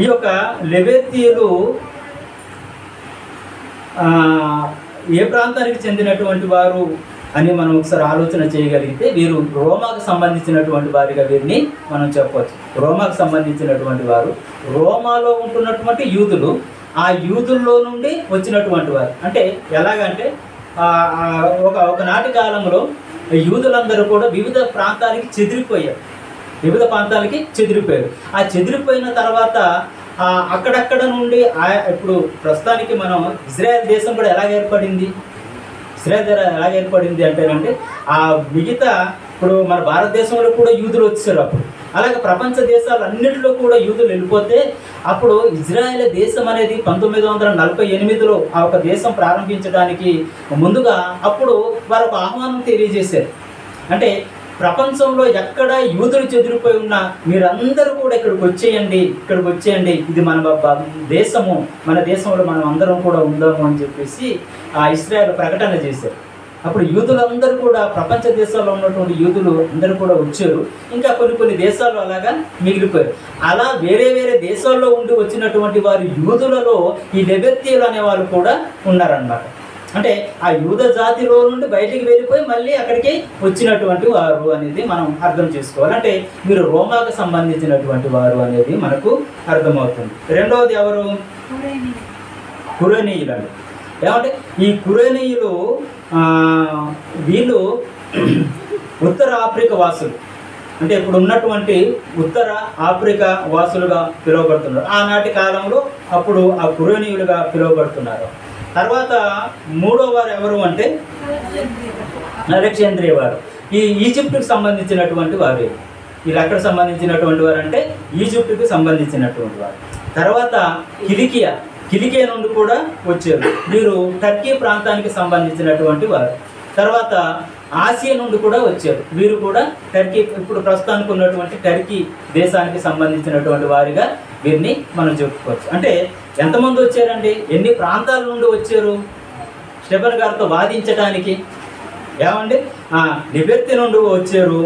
ఈ యొక్క లిబెర్తీయులు ఏ ప్రాంతానికి చెందినటువంటి వారు అని మనం ఒకసారి ఆలోచన చేయగలిగితే వీరు రోమాకు సంబంధించినటువంటి వారిగా వీరిని మనం చెప్పవచ్చు. రోమాకు సంబంధించినటువంటి వారు, రోమాలో ఉంటున్నటువంటి యూదులు, ఆ యూదుల్లో నుండి వచ్చినటువంటి వారు. అంటే ఎలాగంటే ఒకనాటి కాలంలో యూదులందరూ కూడా వివిధ ప్రాంతాలకి చెదిరిపోయారు. ఆ చెదిరిపోయిన తర్వాత అక్కడక్కడ నుండి ఇప్పుడు ప్రస్తుతానికి మనం ఇజ్రాయెల్ దేశం కూడా ఎలాగ ఏర్పడింది అంటేనంటే మిగతా ఇప్పుడు మన భారతదేశంలో కూడా యూదులు వచ్చారు. అప్పుడు అలాగే ప్రపంచ దేశాలన్నింటిలో కూడా యూదులు వెళ్ళిపోతే అప్పుడు ఇజ్రాయెల్ దేశం అనేది 1948లో ఆ ఒక దేశం ప్రారంభించడానికి ముందుగా అప్పుడు వారు ఒక ఆహ్వానం తెలియజేశారు. అంటే ప్రపంచంలో ఎక్కడ యూదులు చెదిరిపోయి ఉన్నా మీరందరూ కూడా ఇక్కడికి వచ్చేయండి, ఇది మన దేశము, మన దేశంలో మనం అందరం కూడా ఉందాము అని చెప్పేసి ఇశ్రాయేలు ప్రకటన చేశారు. అప్పుడు యూదులందరూ కూడా ప్రపంచ దేశాల్లో ఉన్నటువంటి యూదులు అందరూ కూడా వచ్చారు. ఇంకా కొన్ని దేశాల్లో అలాగా మిగిలిపోయారు. అలా వేరే దేశాల్లో ఉండి వచ్చినటువంటి వారి యూదులలో ఈ లెబెత్తీయులు అనే వాళ్ళు కూడా ఉన్నారన్నమాట. అంటే ఆ యూద జాతిలో నుండి బయటికి వెళ్ళిపోయి మళ్ళీ అక్కడికి వచ్చినటువంటి వారు అనేది మనం అర్థం చేసుకోవాలి. అంటే మీరు రోమాకు సంబంధించినటువంటి వారు అనేది మనకు అర్థమవుతుంది. రెండవది ఎవరు? కురేనీయులు అండి. ఏమంటే ఈ కురేనీయులు వీళ్ళు ఉత్తర ఆఫ్రికా వాసులు, అంటే ఇప్పుడు ఉన్నటువంటి ఉత్తర ఆఫ్రికా వాసులుగా పిలువబడుతున్నారు. ఆనాటి కాలంలో అప్పుడు ఆ కురేనీయులుగా పిలువబడుతున్నారు. తర్వాత మూడో వారు ఎవరు అంటే అలెగ్జాంద్రియా వారు. ఈ ఈజిప్టుకు సంబంధించినటువంటి వారు. వీళ్ళు ఎక్కడ సంబంధించినటువంటి వారు అంటే ఈజిప్టుకు సంబంధించినటువంటి వారు. తర్వాత కిలికియా నుండి కూడా వచ్చారు. వీరు టర్కీ ప్రాంతానికి సంబంధించినటువంటి వారు. తర్వాత ఆసియా నుండి కూడా వచ్చారు. వీరు కూడా టర్కీ, ఇప్పుడు ప్రస్తుతానికి ఉన్నటువంటి టర్కీ దేశానికి సంబంధించినటువంటి వారిగా వీరిని మనం చెప్పుకోవచ్చు. అంటే ఎంతమంది వచ్చారండి? ఎన్ని ప్రాంతాల నుండి వచ్చారు స్టెఫెన్ గారితో వాదించడానికి? ఏమండి, లిబెర్తీ నుండి వచ్చారు,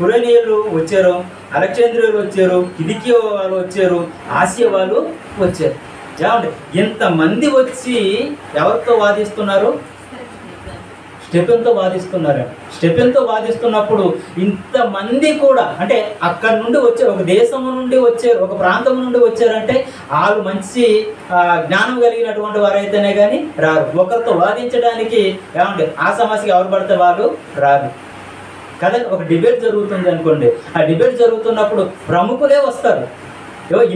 కురేనీయులు వచ్చారు, అలెగ్జాంద్రియాలు వచ్చారు, కిలికియా వాళ్ళు వచ్చారు, ఆసియా వాళ్ళు వచ్చారు. ఏమండి, ఇంతమంది వచ్చి ఎవరితో వాదిస్తున్నారు? స్టెఫెన్తో వాదిస్తున్నారండి. స్టెఫెన్తో వాదిస్తున్నప్పుడు ఇంతమంది కూడా, అంటే అక్కడి నుండి వచ్చారు, ఒక దేశం నుండి వచ్చారు, ఒక ప్రాంతం నుండి వచ్చారంటే వాళ్ళు మంచి జ్ఞానం కలిగినటువంటి వారైతేనే కానీ రారు. ఒకరితో వాదించడానికి ఏమంటే ఆ సమస్యకి ఎవరు పడితే వాళ్ళు రారు కదండి. ఒక డిబేట్ జరుగుతుంది అనుకోండి, ఆ డిబేట్ జరుగుతున్నప్పుడు ప్రముఖులే వస్తారు.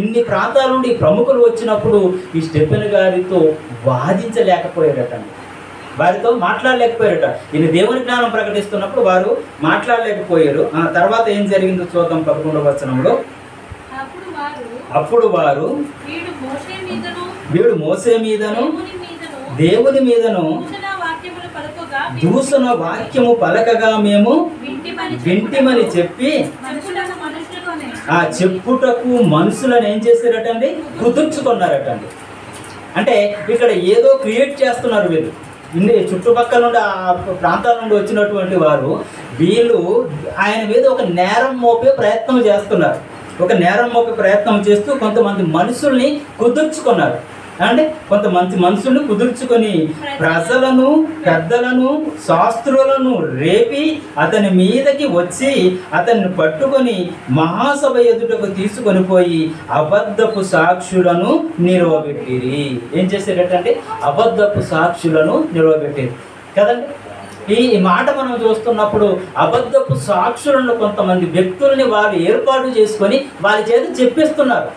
ఇన్ని ప్రాంతాల నుండి ప్రముఖులు వచ్చినప్పుడు ఈ స్టెఫెన్ గారితో వాదించలేకపోయారటండి, వారితో మాట్లాడలేకపోయారట. ఈయన దేవుని జ్ఞానం ప్రకటిస్తున్నప్పుడు వారు మాట్లాడలేకపోయారు. తర్వాత ఏం జరిగిందో చూద్దాం 11వ వచనంలో. అప్పుడు వారు వీడు మోసే మీదను దేవుని మీదను దూషణ వాక్యము పలకగా మేము వింటిమని చెప్పి ఆ చెప్పుటకు మనుషులను ఏం చేశారటండి? కుదుర్చుకున్నారటండి. అంటే ఇక్కడ ఏదో క్రియేట్ చేస్తున్నారు వీళ్ళు. ఇన్ని చుట్టుపక్కల నుండి ఆ ప్రాంతాల నుండి వచ్చినటువంటి వారు వీళ్ళు ఆయన మీద ఒక నేరం మోపే ప్రయత్నం చేస్తున్నారు. ఒక నేరం మోపే ప్రయత్నం చేస్తూ కొంతమంది మనుషుల్ని కుదుర్చుకున్నారు. అంటే కొంతమంది మనుషుల్ని కుదుర్చుకొని ప్రజలను, పెద్దలను, శాస్త్రులను రేపి అతని మీదకి వచ్చి అతన్ని పట్టుకొని మహాసభ ఎదుటకు తీసుకొని పోయి అబద్ధపు సాక్షులను నిలవబెట్టిరి. ఏం చేసేటంటే అబద్ధపు సాక్షులను నిలవబెట్టిరి కదండి. ఈ మాట మనం చూస్తున్నప్పుడు అబద్ధపు సాక్షులను కొంతమంది వ్యక్తుల్ని వాళ్ళు ఏర్పాటు చేసుకొని వాళ్ళ చేత చెప్పిస్తున్నారు.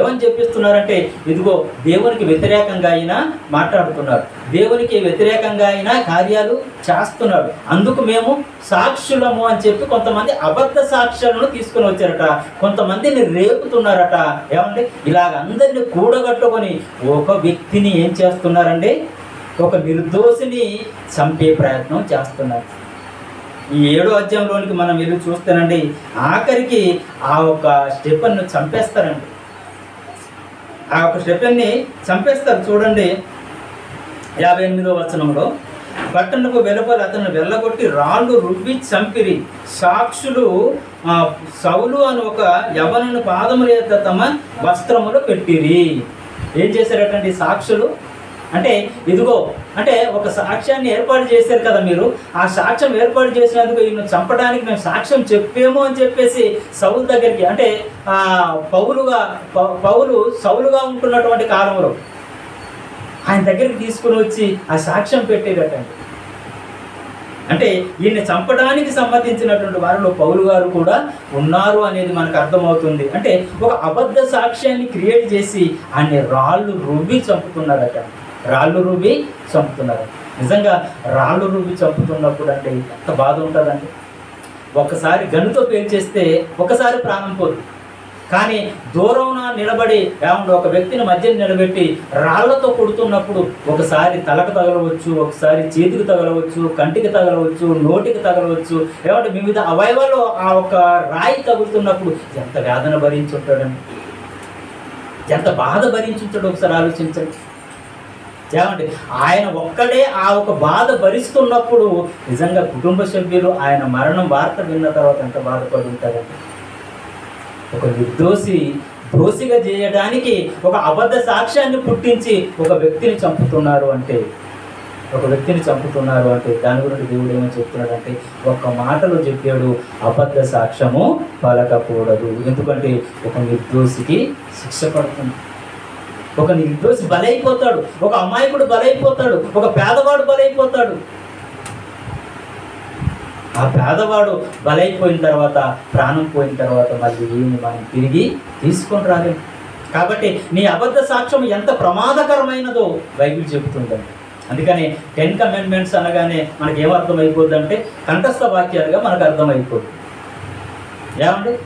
ఏమని చెప్పిస్తున్నారంటే, ఇదిగో దేవునికి వ్యతిరేకంగా అయినా మాట్లాడుతున్నారు, దేవునికి వ్యతిరేకంగా అయినా కార్యాలు చేస్తున్నాడు, అందుకు మేము సాక్షులము అని చెప్పి కొంతమంది అబద్ధ సాక్ష్యాలను తీసుకొని వచ్చారట. కొంతమందిని రేపుతున్నారట. ఏమంటే ఇలాగ అందరినీ కూడగట్టుకొని ఒక వ్యక్తిని ఏం చేస్తున్నారండి? ఒక నిర్దోషిని చంపే ప్రయత్నం చేస్తున్నారు. ఈ 7వ అధ్యాయంలోనికి మనం వెళ్ళి చూస్తేనండి, ఆఖరికి ఆ ఒక స్టెఫెన్ను చంపేస్తారండి. ఆ ఒక స్టెఫెన్ని చంపేస్తారు. చూడండి 58వ వచనంలో, పట్టణపు వెలుపల అతను వెళ్ళగొట్టి రాళ్ళు రువ్వి చంపిరి. సాక్షులు సౌలు అని ఒక యవనుని పాదముల యొక్క తమ వస్త్రములు పెట్టిరి. ఏం చేశారటండి సాక్షులు? అంటే ఇదిగో, అంటే ఒక సాక్ష్యాన్ని ఏర్పాటు చేశారు కదా మీరు, ఆ సాక్ష్యం ఏర్పాటు చేసినందుకు ఈయన చంపడానికి మేము సాక్ష్యం చెప్పేమో అని చెప్పేసి సౌలు దగ్గరికి, అంటే పౌలు సౌలుగా ఉంటున్నటువంటి కాలంలో ఆయన దగ్గరికి తీసుకుని వచ్చి ఆ సాక్ష్యం పెట్టేటండి. అంటే ఈయన్ని చంపడానికి సంబంధించినటువంటి వారిలో పౌలు గారు కూడా ఉన్నారు అనేది మనకు అర్థమవుతుంది. అంటే ఒక అబద్ధ సాక్ష్యాన్ని క్రియేట్ చేసి ఆయన్ని రాళ్ళు రువ్వి చంపుతున్నారట. రాళ్ళు రువ్వి చంపుతున్నారు. నిజంగా రాళ్ళు రువ్వి చంపుతున్నప్పుడు అంటే ఎంత బాధ ఉంటుందండి. ఒకసారి గన్నుతో పేల్చేస్తే ఒకసారి ప్రాణం పోతుంది. కానీ దూరం నిలబడి ఒక వ్యక్తిని మధ్యన నిలబెట్టి రాళ్లతో కొడుతున్నప్పుడు ఒకసారి తలకు తగలవచ్చు, ఒకసారి చేతికి తగలవచ్చు, కంటికి తగలవచ్చు, నోటికి తగలవచ్చు. వివిధ అవయవాలు ఆ ఒక రాయి తగులుతున్నప్పుడు ఎంత వేదన భరించుంటాడండి, ఎంత బాధ భరించుంటాడు ఒకసారి ఆలోచించండి. ఆయన ఒక్కడే ఆ ఒక బాధ భరిస్తున్నప్పుడు నిజంగా కుటుంబ సభ్యులు ఆయన మరణం వార్త విన్న తర్వాత ఎంత బాధపడి ఉంటారండి. ఒక నిర్దోషి దోషిగా చేయడానికి ఒక అబద్ధ సాక్ష్యాన్ని పుట్టించి ఒక వ్యక్తిని చంపుతున్నారు అంటే దాని గురించి దేవుడు ఏమో చెప్తున్నాడంటే ఒక్క మాటలో చెప్పాడు, అబద్ధ సాక్ష్యము పలకకూడదు. ఎందుకంటే ఒక నిర్దోషికి శిక్ష పడుతుంది. ఒక నిర్దోషి బలైపోతాడు, ఒక అమాయకుడు బలైపోతాడు, ఒక పేదవాడు బలైపోతాడు. ఆ పేదవాడు బలైపోయిన తర్వాత, ప్రాణం పోయిన తర్వాత మళ్ళీ ఏమి మనం తిరిగి తీసుకొని రాలేము. కాబట్టి నీ అబద్ధ సాక్ష్యం ఎంత ప్రమాదకరమైనదో బైబిల్ చెబుతుందండి. అందుకని 10 కమాండ్మెంట్స్ అనగానే మనకి ఏమర్థమైపోద్ది అంటే కంఠస్థ వాక్యాలుగా మనకు అర్థమైపోద్ది.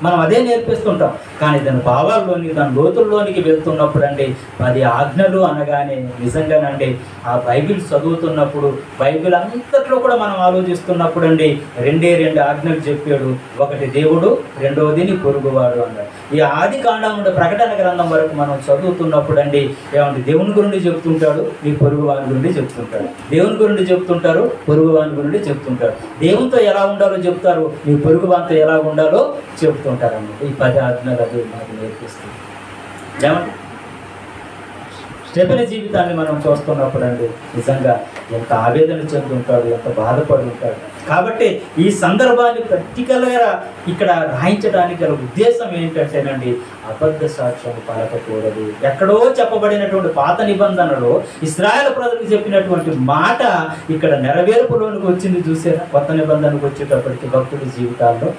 మనం అదే నేర్పిస్తుంటాం. కానీ దాని భావాల్లోని దాని లోతుల్లోనికి వెళ్తున్నప్పుడు అండి 10 ఆజ్ఞలు అనగానే నిజంగానండి ఆ బైబిల్ చదువుతున్నప్పుడు బైబిల్ అంతట్లో కూడా మనం ఆలోచిస్తున్నప్పుడు అండి 2 ఆజ్ఞలు చెప్పాడు. ఒకటి దేవుడు, రెండవది నీ పొరుగువాడు అన్నాడు. ఈ ఆది కాండం నుండి ప్రకటన గ్రంథం వరకు మనం చదువుతున్నప్పుడు అండి దేవుని గురించి చెప్తుంటాడు, నీ పొరుగువాని గురించి చెప్తుంటాడు. దేవుని గురించి చెప్తుంటారు, పొరుగువాని గురించి చెప్తుంటారు. దేవునితో ఎలా ఉండాలో చెప్తారు, నీ పొరుగువానితో ఎలా ఉండాలో చెబుతుంటారన్నమాట. ఈ 10 ఆజ్ఞలు అది మనకు నేర్పిస్తుంది. ఏమండి స్టెఫెనీ జీవితాన్ని మనం చూస్తున్నప్పుడు అండి నిజంగా ఎంత ఆవేదన చెందుంటాడు, ఎంత బాధపడి ఉంటాడు. కాబట్టి ఈ సందర్భాన్ని ప్రాక్టికల్గా ఇక్కడ రాయించడానికి గల ఉద్దేశం ఏంటంటేనండి అబద్ధ సాక్ష్యం పలకకూడదు. ఎక్కడో చెప్పబడినటువంటి పాత నిబంధనలో ఇశ్రాయేలు ప్రజలకు చెప్పినటువంటి మాట ఇక్కడ నెరవేర్పులోనికి వచ్చింది చూసారా. కొత్త నిబంధనకు వచ్చేటప్పటికి భక్తుడి జీవితాల్లో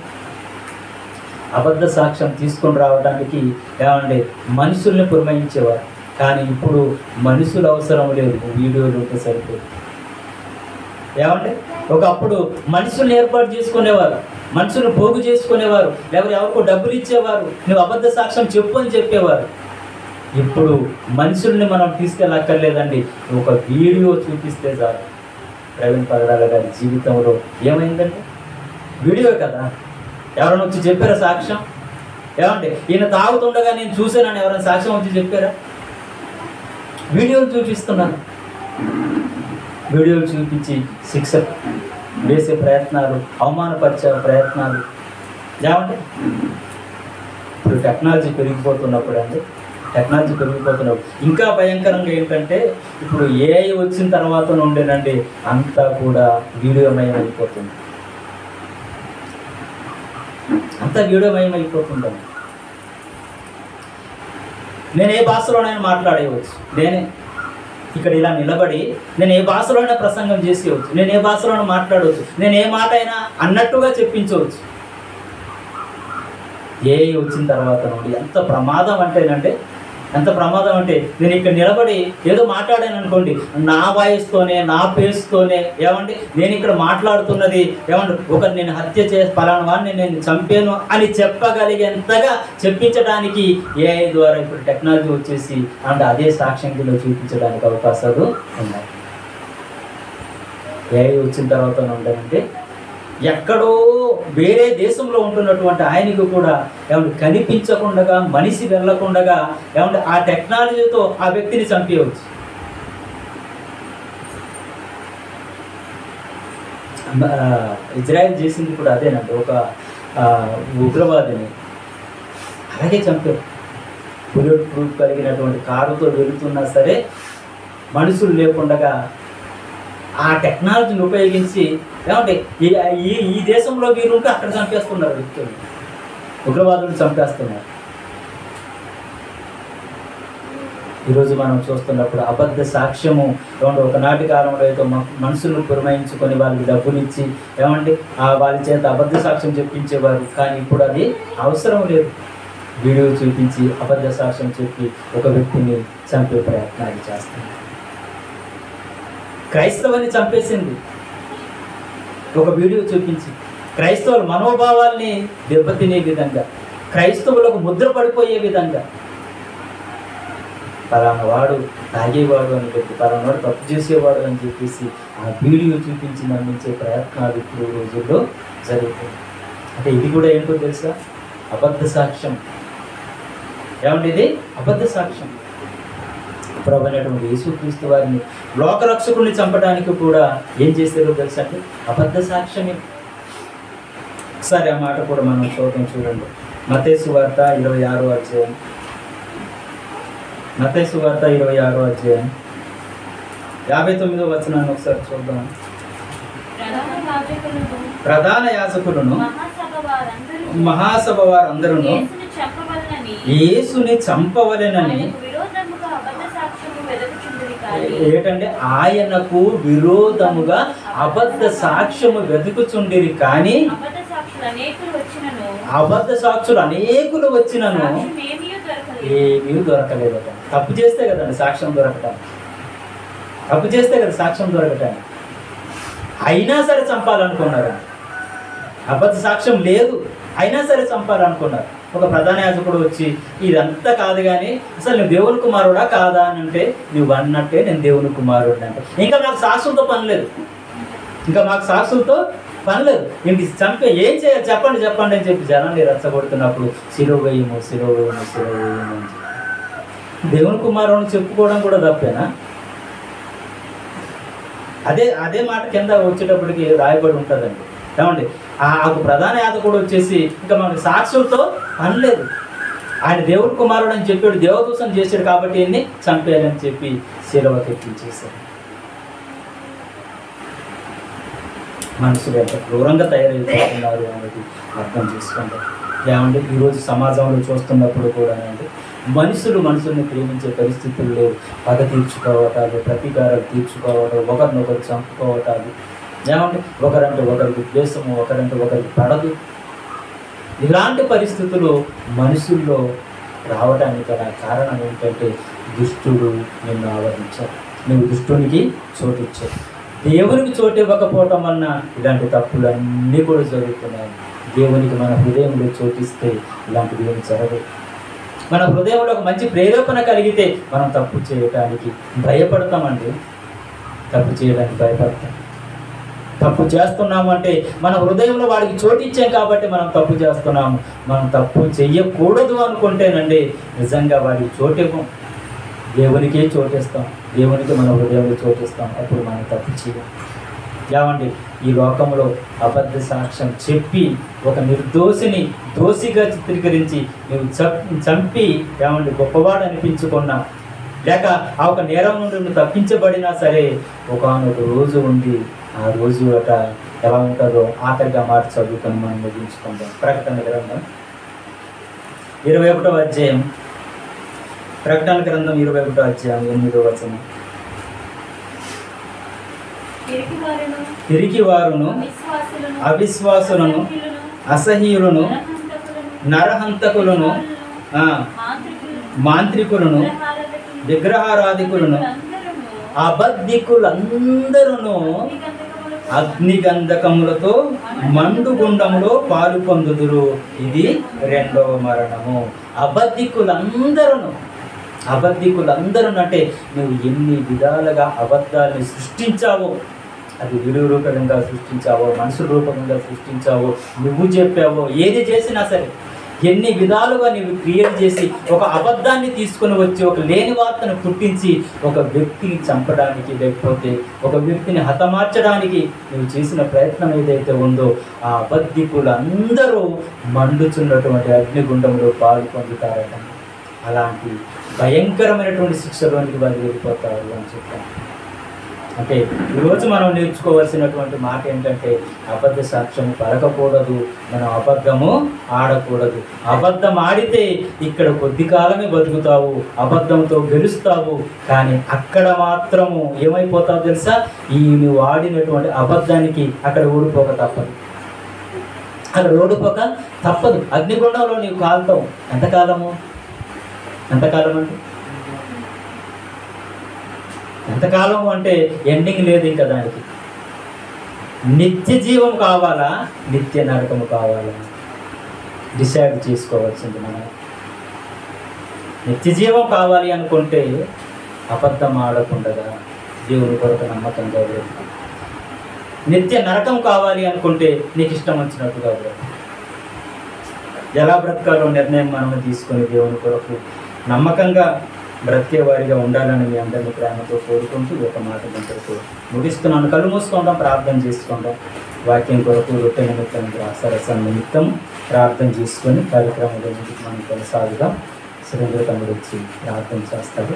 అబద్ధ సాక్ష్యం తీసుకొని రావడానికి మనుషుల్ని పురమాయించేవారు. కానీ ఇప్పుడు మనుషులు అవసరం లేదు, వీడియోలు ఉంటే సరిపోదు. ఒకప్పుడు మనుషుల్ని ఏర్పాటు చేసుకునేవారు, మనుషులు పోగు చేసుకునేవారు, ఎవరికో డబ్బులు ఇచ్చేవారు, నువ్వు అబద్ధ సాక్ష్యం చెప్పు అని చెప్పేవారు. ఇప్పుడు మనుషుల్ని మనం తీసుకెళ్ళక్కర్లేదండి, ఒక వీడియో చూపిస్తే చాలు. ప్రవీణ్ పగడాల గారి జీవితంలో ఏమైందంటే వీడియో కదా. ఎవరైనా వచ్చి చెప్పారా సాక్ష్యం? ఈయన తాగుతుండగా నేను చూసానని ఎవరైనా సాక్ష్యం వచ్చి చెప్పారా? వీడియోలు చూపిస్తున్నాను. వీడియోలు చూపించి శిక్ష వేసే ప్రయత్నాలు, అవమానపరిచే ప్రయత్నాలు. ఇప్పుడు టెక్నాలజీ పెరిగిపోతున్నప్పుడు ఇంకా భయంకరంగా ఏంటంటే ఇప్పుడు ఏఐ వచ్చిన తర్వాత నుండేనండి అంతా కూడా వీడియోమయం అయిపోతుంది. అంతా వీడియోమయం అయిపోతుందండి. నేను ఏ భాషలోనైనా మాట్లాడేయవచ్చు, నేనే ఇక్కడ ఇలా నిలబడి నేను ఏ భాషలోనైనా ప్రసంగం చేసేయవచ్చు, నేను ఏ భాషలోనైనా మాట్లాడవచ్చు, నేను ఏ మాట అయినా అన్నట్టుగా చెప్పించవచ్చు. ఏ వచ్చిన తర్వాత నుండి ఎంత ప్రమాదం అంటే నేను ఇక్కడ నిలబడి ఏదో మాట్లాడాను అనుకోండి, నా వాయిస్తోనే నా పేస్తోనే నేను ఇక్కడ మాట్లాడుతున్నది ఒకరు నేను హత్య చేసి పలానా వాడిని నేను చంపాను అని చెప్పగలిగేంతగా చెప్పించడానికి ఏఐ ద్వారా ఇప్పుడు టెక్నాలజీ వచ్చేసి అదే సాక్ష్యంలో చూపించడానికి అవకాశాలు ఉన్నాయి. ఏఐ వచ్చిన తర్వాత ఉండాలంటే ఎక్కడో వేరే దేశంలో ఉంటున్నటువంటి ఆయనకు కూడా కనిపించకుండా, మనిషి వెళ్ళకుండా ఆ టెక్నాలజీతో ఆ వ్యక్తిని చంపేయవచ్చు. ఇజ్రాయెల్ చేసింది కూడా అదేనండి. ఒక ఉగ్రవాదిని అలాగే చంపారు. బుల్లెట్ ప్రూఫ్ కలిగినటువంటి కారుతో వెళుతున్నా సరే మనుషులు లేకుండా ఆ టెక్నాలజీని ఉపయోగించి ఈ దేశంలో వీరుంటే అక్కడ చంపేస్తున్నారు వ్యక్తులు, ఉగ్రవాదులు చంపేస్తున్నారు. ఈరోజు మనం చూస్తున్నప్పుడు అబద్ధ సాక్ష్యము ఏమంటే ఒకనాటి కాలంలో అయితే మనుషులను పురమాయించుకొని వాళ్ళకి డబ్బులు ఇచ్చి ఏమంటే వాళ్ళ చేత అబద్ధ సాక్ష్యం చెప్పించేవారు. కానీ ఇప్పుడు అది అవసరం లేదు. వీడియో చూపించి అబద్ధ సాక్ష్యం చెప్పి ఒక వ్యక్తిని చంపే ప్రయత్నాలు చేస్తుంది. క్రైస్తవుని చంపేసింది ఒక వీడియో చూపించి. క్రైస్తవుల మనోభావాల్ని దెబ్బతినే విధంగా, క్రైస్తవులకు ముద్ర పడిపోయే విధంగా, పలానా వాడు తాగేవాడు అని చెప్పి, పలానా వాడు తప్పు చేసేవాడు అని చెప్పేసి ఆ వీడియో చూపించి నమ్మించే ప్రయత్నాలు ఇప్పుడు రోజుల్లో జరుగుతుంది. అంటే ఇది కూడా ఏంటో తెలుసా? అబద్ధ సాక్ష్యం. ఏమంటే ఇది అబద్ధ సాక్ష్యం. ప్రభువైనటువంటి యేసుక్రీస్తు వారిని లోకరక్షకుల్ని చంపడానికి కూడా ఏం చేశారో తెలుసా అంటే అబద్ధ సాక్ష్యమే. ఒకసారి ఆ మాట కూడా మనం చూడండి. మత్తయి సువార్త 26వ అధ్యాయం. మత్తయి సువార్త 26వ అధ్యాయం 59వ వచనాన్ని ఒకసారి చూద్దాం. ప్రధాన యాజకులను మహాసభ వారందరూ యేసుని చంపవలెనని ఏంటంటే ఆయనకు విరోధముగా అబద్ధ సాక్ష్యము వెతుకుచుండిరి, కానీ అబద్ధ సాక్షులు అనేకులు వచ్చినను ఏమీ దొరకలేదట. తప్పు చేస్తే కదండి సాక్ష్యం దొరకటానికి. తప్పు చేస్తే కదా సాక్ష్యం దొరకటానికి. అయినా సరే చంపాలనుకున్నారు. అబద్ధ సాక్ష్యం లేదు, అయినా సరే చంపాలనుకున్నారు. ఒక ప్రధాన యాజకుడు వచ్చి ఇదంతా కాదు కానీ అసలు నువ్వు దేవుని కుమారుడా కాదా అని అంటే, నువ్వు అన్నట్టే నేను దేవుని కుమారుడు అంటే, ఇంకా మాకు సాక్షులతో పని లేదు, ఇంకా మాకు సాక్షులతో పని లేదు, ఇంక చంపే ఏం చేయాలి చెప్పండి చెప్పండి అని చెప్పి జనాన్ని రెచ్చగొడుతున్నప్పుడు శిలువ వేయము శిలువ వేయము శిలువ వేయము అని చెప్పి దేవుని కుమారుని చెప్పుకోవడం కూడా తప్పేనా? అదే మాట కింద వచ్చేటప్పటికి రాయబడి ఉంటుందండి. ఏమండి ఆ ప్రధాన యాజకుడు వచ్చేసి ఇంకా మనకి సాక్షులతో పని లేదు, ఆయన దేవుడి కుమారుడు అని చెప్పాడు, దేవదూషణ చేశాడు కాబట్టి ఆయన్ని చంపేయాలని చెప్పి శిలువకి ఎక్కించేశాడు. మనుషులు ఎంత క్రూరంగా తయారైపోతున్నారు అనేది అర్థం చేసుకుంటారు. ఏమంటే ఈరోజు సమాజంలో చూస్తున్నప్పుడు కూడా అండి మనుషుల్ని ప్రేమించే పరిస్థితులు లేవు. పగ తీర్చుకోవటాలు, ప్రతీకారాలు తీర్చుకోవటం, ఒకరినొకరు చంపుకోవటాలు, ఏమంటే ఒకరంటే ఒకరికి ద్వేషము, ఒకరంటే ఒకరికి పడదు. ఇలాంటి పరిస్థితులు మనుషుల్లో రావడానికి గల కారణం ఏంటంటే దుష్టుడు నిన్ను ఆవరించాడు, నువ్వు దుష్టునికి చోటిచ్చావు. దేవునికి చోటు ఇవ్వకపోవటం వలన ఇలాంటి తప్పులు అన్నీ కూడా జరుగుతున్నాయి. దేవునికి మన హృదయంలో చోటిస్తే ఇలాంటివి ఏమి జరగదు. మన హృదయంలో ఒక మంచి ప్రేరేపణ కలిగితే మనం తప్పు చేయడానికి భయపడతామండి. తప్పు చేయడానికి భయపడతాం. తప్పు చేస్తున్నాము అంటే మన హృదయంలో వాడికి చోటిచ్చాం కాబట్టి మనం తప్పు చేస్తున్నాము. మనం తప్పు చెయ్యకూడదు అనుకుంటేనండి నిజంగా వాడికి చోటివ్వం, దేవునికే చోటిస్తాం, దేవునికి మన హృదయంలో చోటిస్తాం. అప్పుడు మనం తప్పు చేయం. ఏమండి ఈ లోకంలో అబద్ధ సాక్ష్యం చెప్పి ఒక నిర్దోషిని దోషిగా చిత్రీకరించి నువ్వు చంపి ఏమండి గొప్పవాడు అనిపించుకున్నా, లేక ఆ ఒక నేరం నుండి నువ్వు తప్పించబడినా సరే ఒకనొక రోజు ఉంది. ఆ రోజు ఒక ఎలా ఉంటుందో ఆఖరిగా మాట చదువుకొని మనం ముగించుకుందాం. ప్రకటన గ్రంథం 21వ అధ్యాయం. ప్రకటన గ్రంథం 21వ అధ్యాయం 8వ వచనం. తిరిగి వారును అవిశ్వాసులను అసహ్యులను నరహంతకులను మాంత్రికులను విగ్రహారాధికులను అబద్ధికులందరూ అగ్నిగంధకములతో మండుగుండములో పాలు పొందుదురు. ఇది రెండవ మరణము. అబద్ధికులందరూ అంటే నువ్వు ఎన్ని విధాలుగా అబద్ధాన్ని సృష్టించావో, అది వీడియో రూపకంగా సృష్టించావో, మనుషుల రూపకంగా సృష్టించావో, నువ్వు చెప్పావో, ఏది చేసినా సరే ఎన్ని విధాలుగా నువ్వు క్రియేట్ చేసి ఒక అబద్ధాన్ని తీసుకొని వచ్చి ఒక లేని వార్తను పుట్టించి ఒక వ్యక్తిని చంపడానికి, లేకపోతే ఒక వ్యక్తిని హతమార్చడానికి నువ్వు చేసిన ప్రయత్నం ఏదైతే ఉందో ఆ అబద్ధికులందరూ మండుచున్నటువంటి అగ్నిగుండంలో పాలు పొందుతారట. అలాంటి భయంకరమైనటువంటి శిక్షలోనికి వారు వెళ్ళిపోతారు అని చెప్పాను. అంటే ఈరోజు మనం నేర్చుకోవాల్సినటువంటి మాట ఏంటంటే అబద్ధ సాక్ష్యం పలకకూడదు, మనం అబద్ధము ఆడకూడదు. అబద్ధం ఆడితే ఇక్కడ కొద్ది కాలమే బతుకుతావు, అబద్ధంతో గెలుస్తావు, కానీ అక్కడ మాత్రము ఏమైపోతావు తెలుసా? ఈ నువ్వు ఆడినటువంటి అబద్ధానికి అక్కడ ఓడిపోక తప్పదు, అక్కడ ఓడిపోక తప్పదు. అగ్నిగుండంలో నీవు కాలుతావు. ఎంతకాలం అంటే ఎంతకాలం అంటే ఎండింగ్ లేదు ఇంకా దానికి. నిత్య జీవం కావాలా, నిత్య నరకము కావాలా? డిసైడ్ చేసుకోవాల్సింది మనం. నిత్య జీవం కావాలి అనుకుంటే అబద్ధం ఆడకుండా దేవుని కొరకు నమ్మకంగా లేదు. నిత్య నరకం కావాలి అనుకుంటే నీకు ఇష్టం వచ్చినట్టుగా లేదు. ఎలా బ్రతకాలో నిర్ణయం మనం తీసుకొని దేవుని కొరకు నమ్మకంగా బ్రతికే వారిగా ఉండాలని మీ అందరినీ ప్రేమతో కోరుకుంటూ ఒక మాట కొరకు ముగిస్తున్నాను. కళ్ళు మూసుకుందాం, ప్రార్థన చేసుకుందాం. వాక్యం కొరకు రొట్టె నిమిత్తం, ద్రాక్షరసం నిమిత్తం ప్రార్థన చేసుకొని కార్యక్రమంలో మనం కొనసాగుదాం. సురేంద్ర తమ్ముడు వచ్చి ప్రార్థన చేస్తాడు.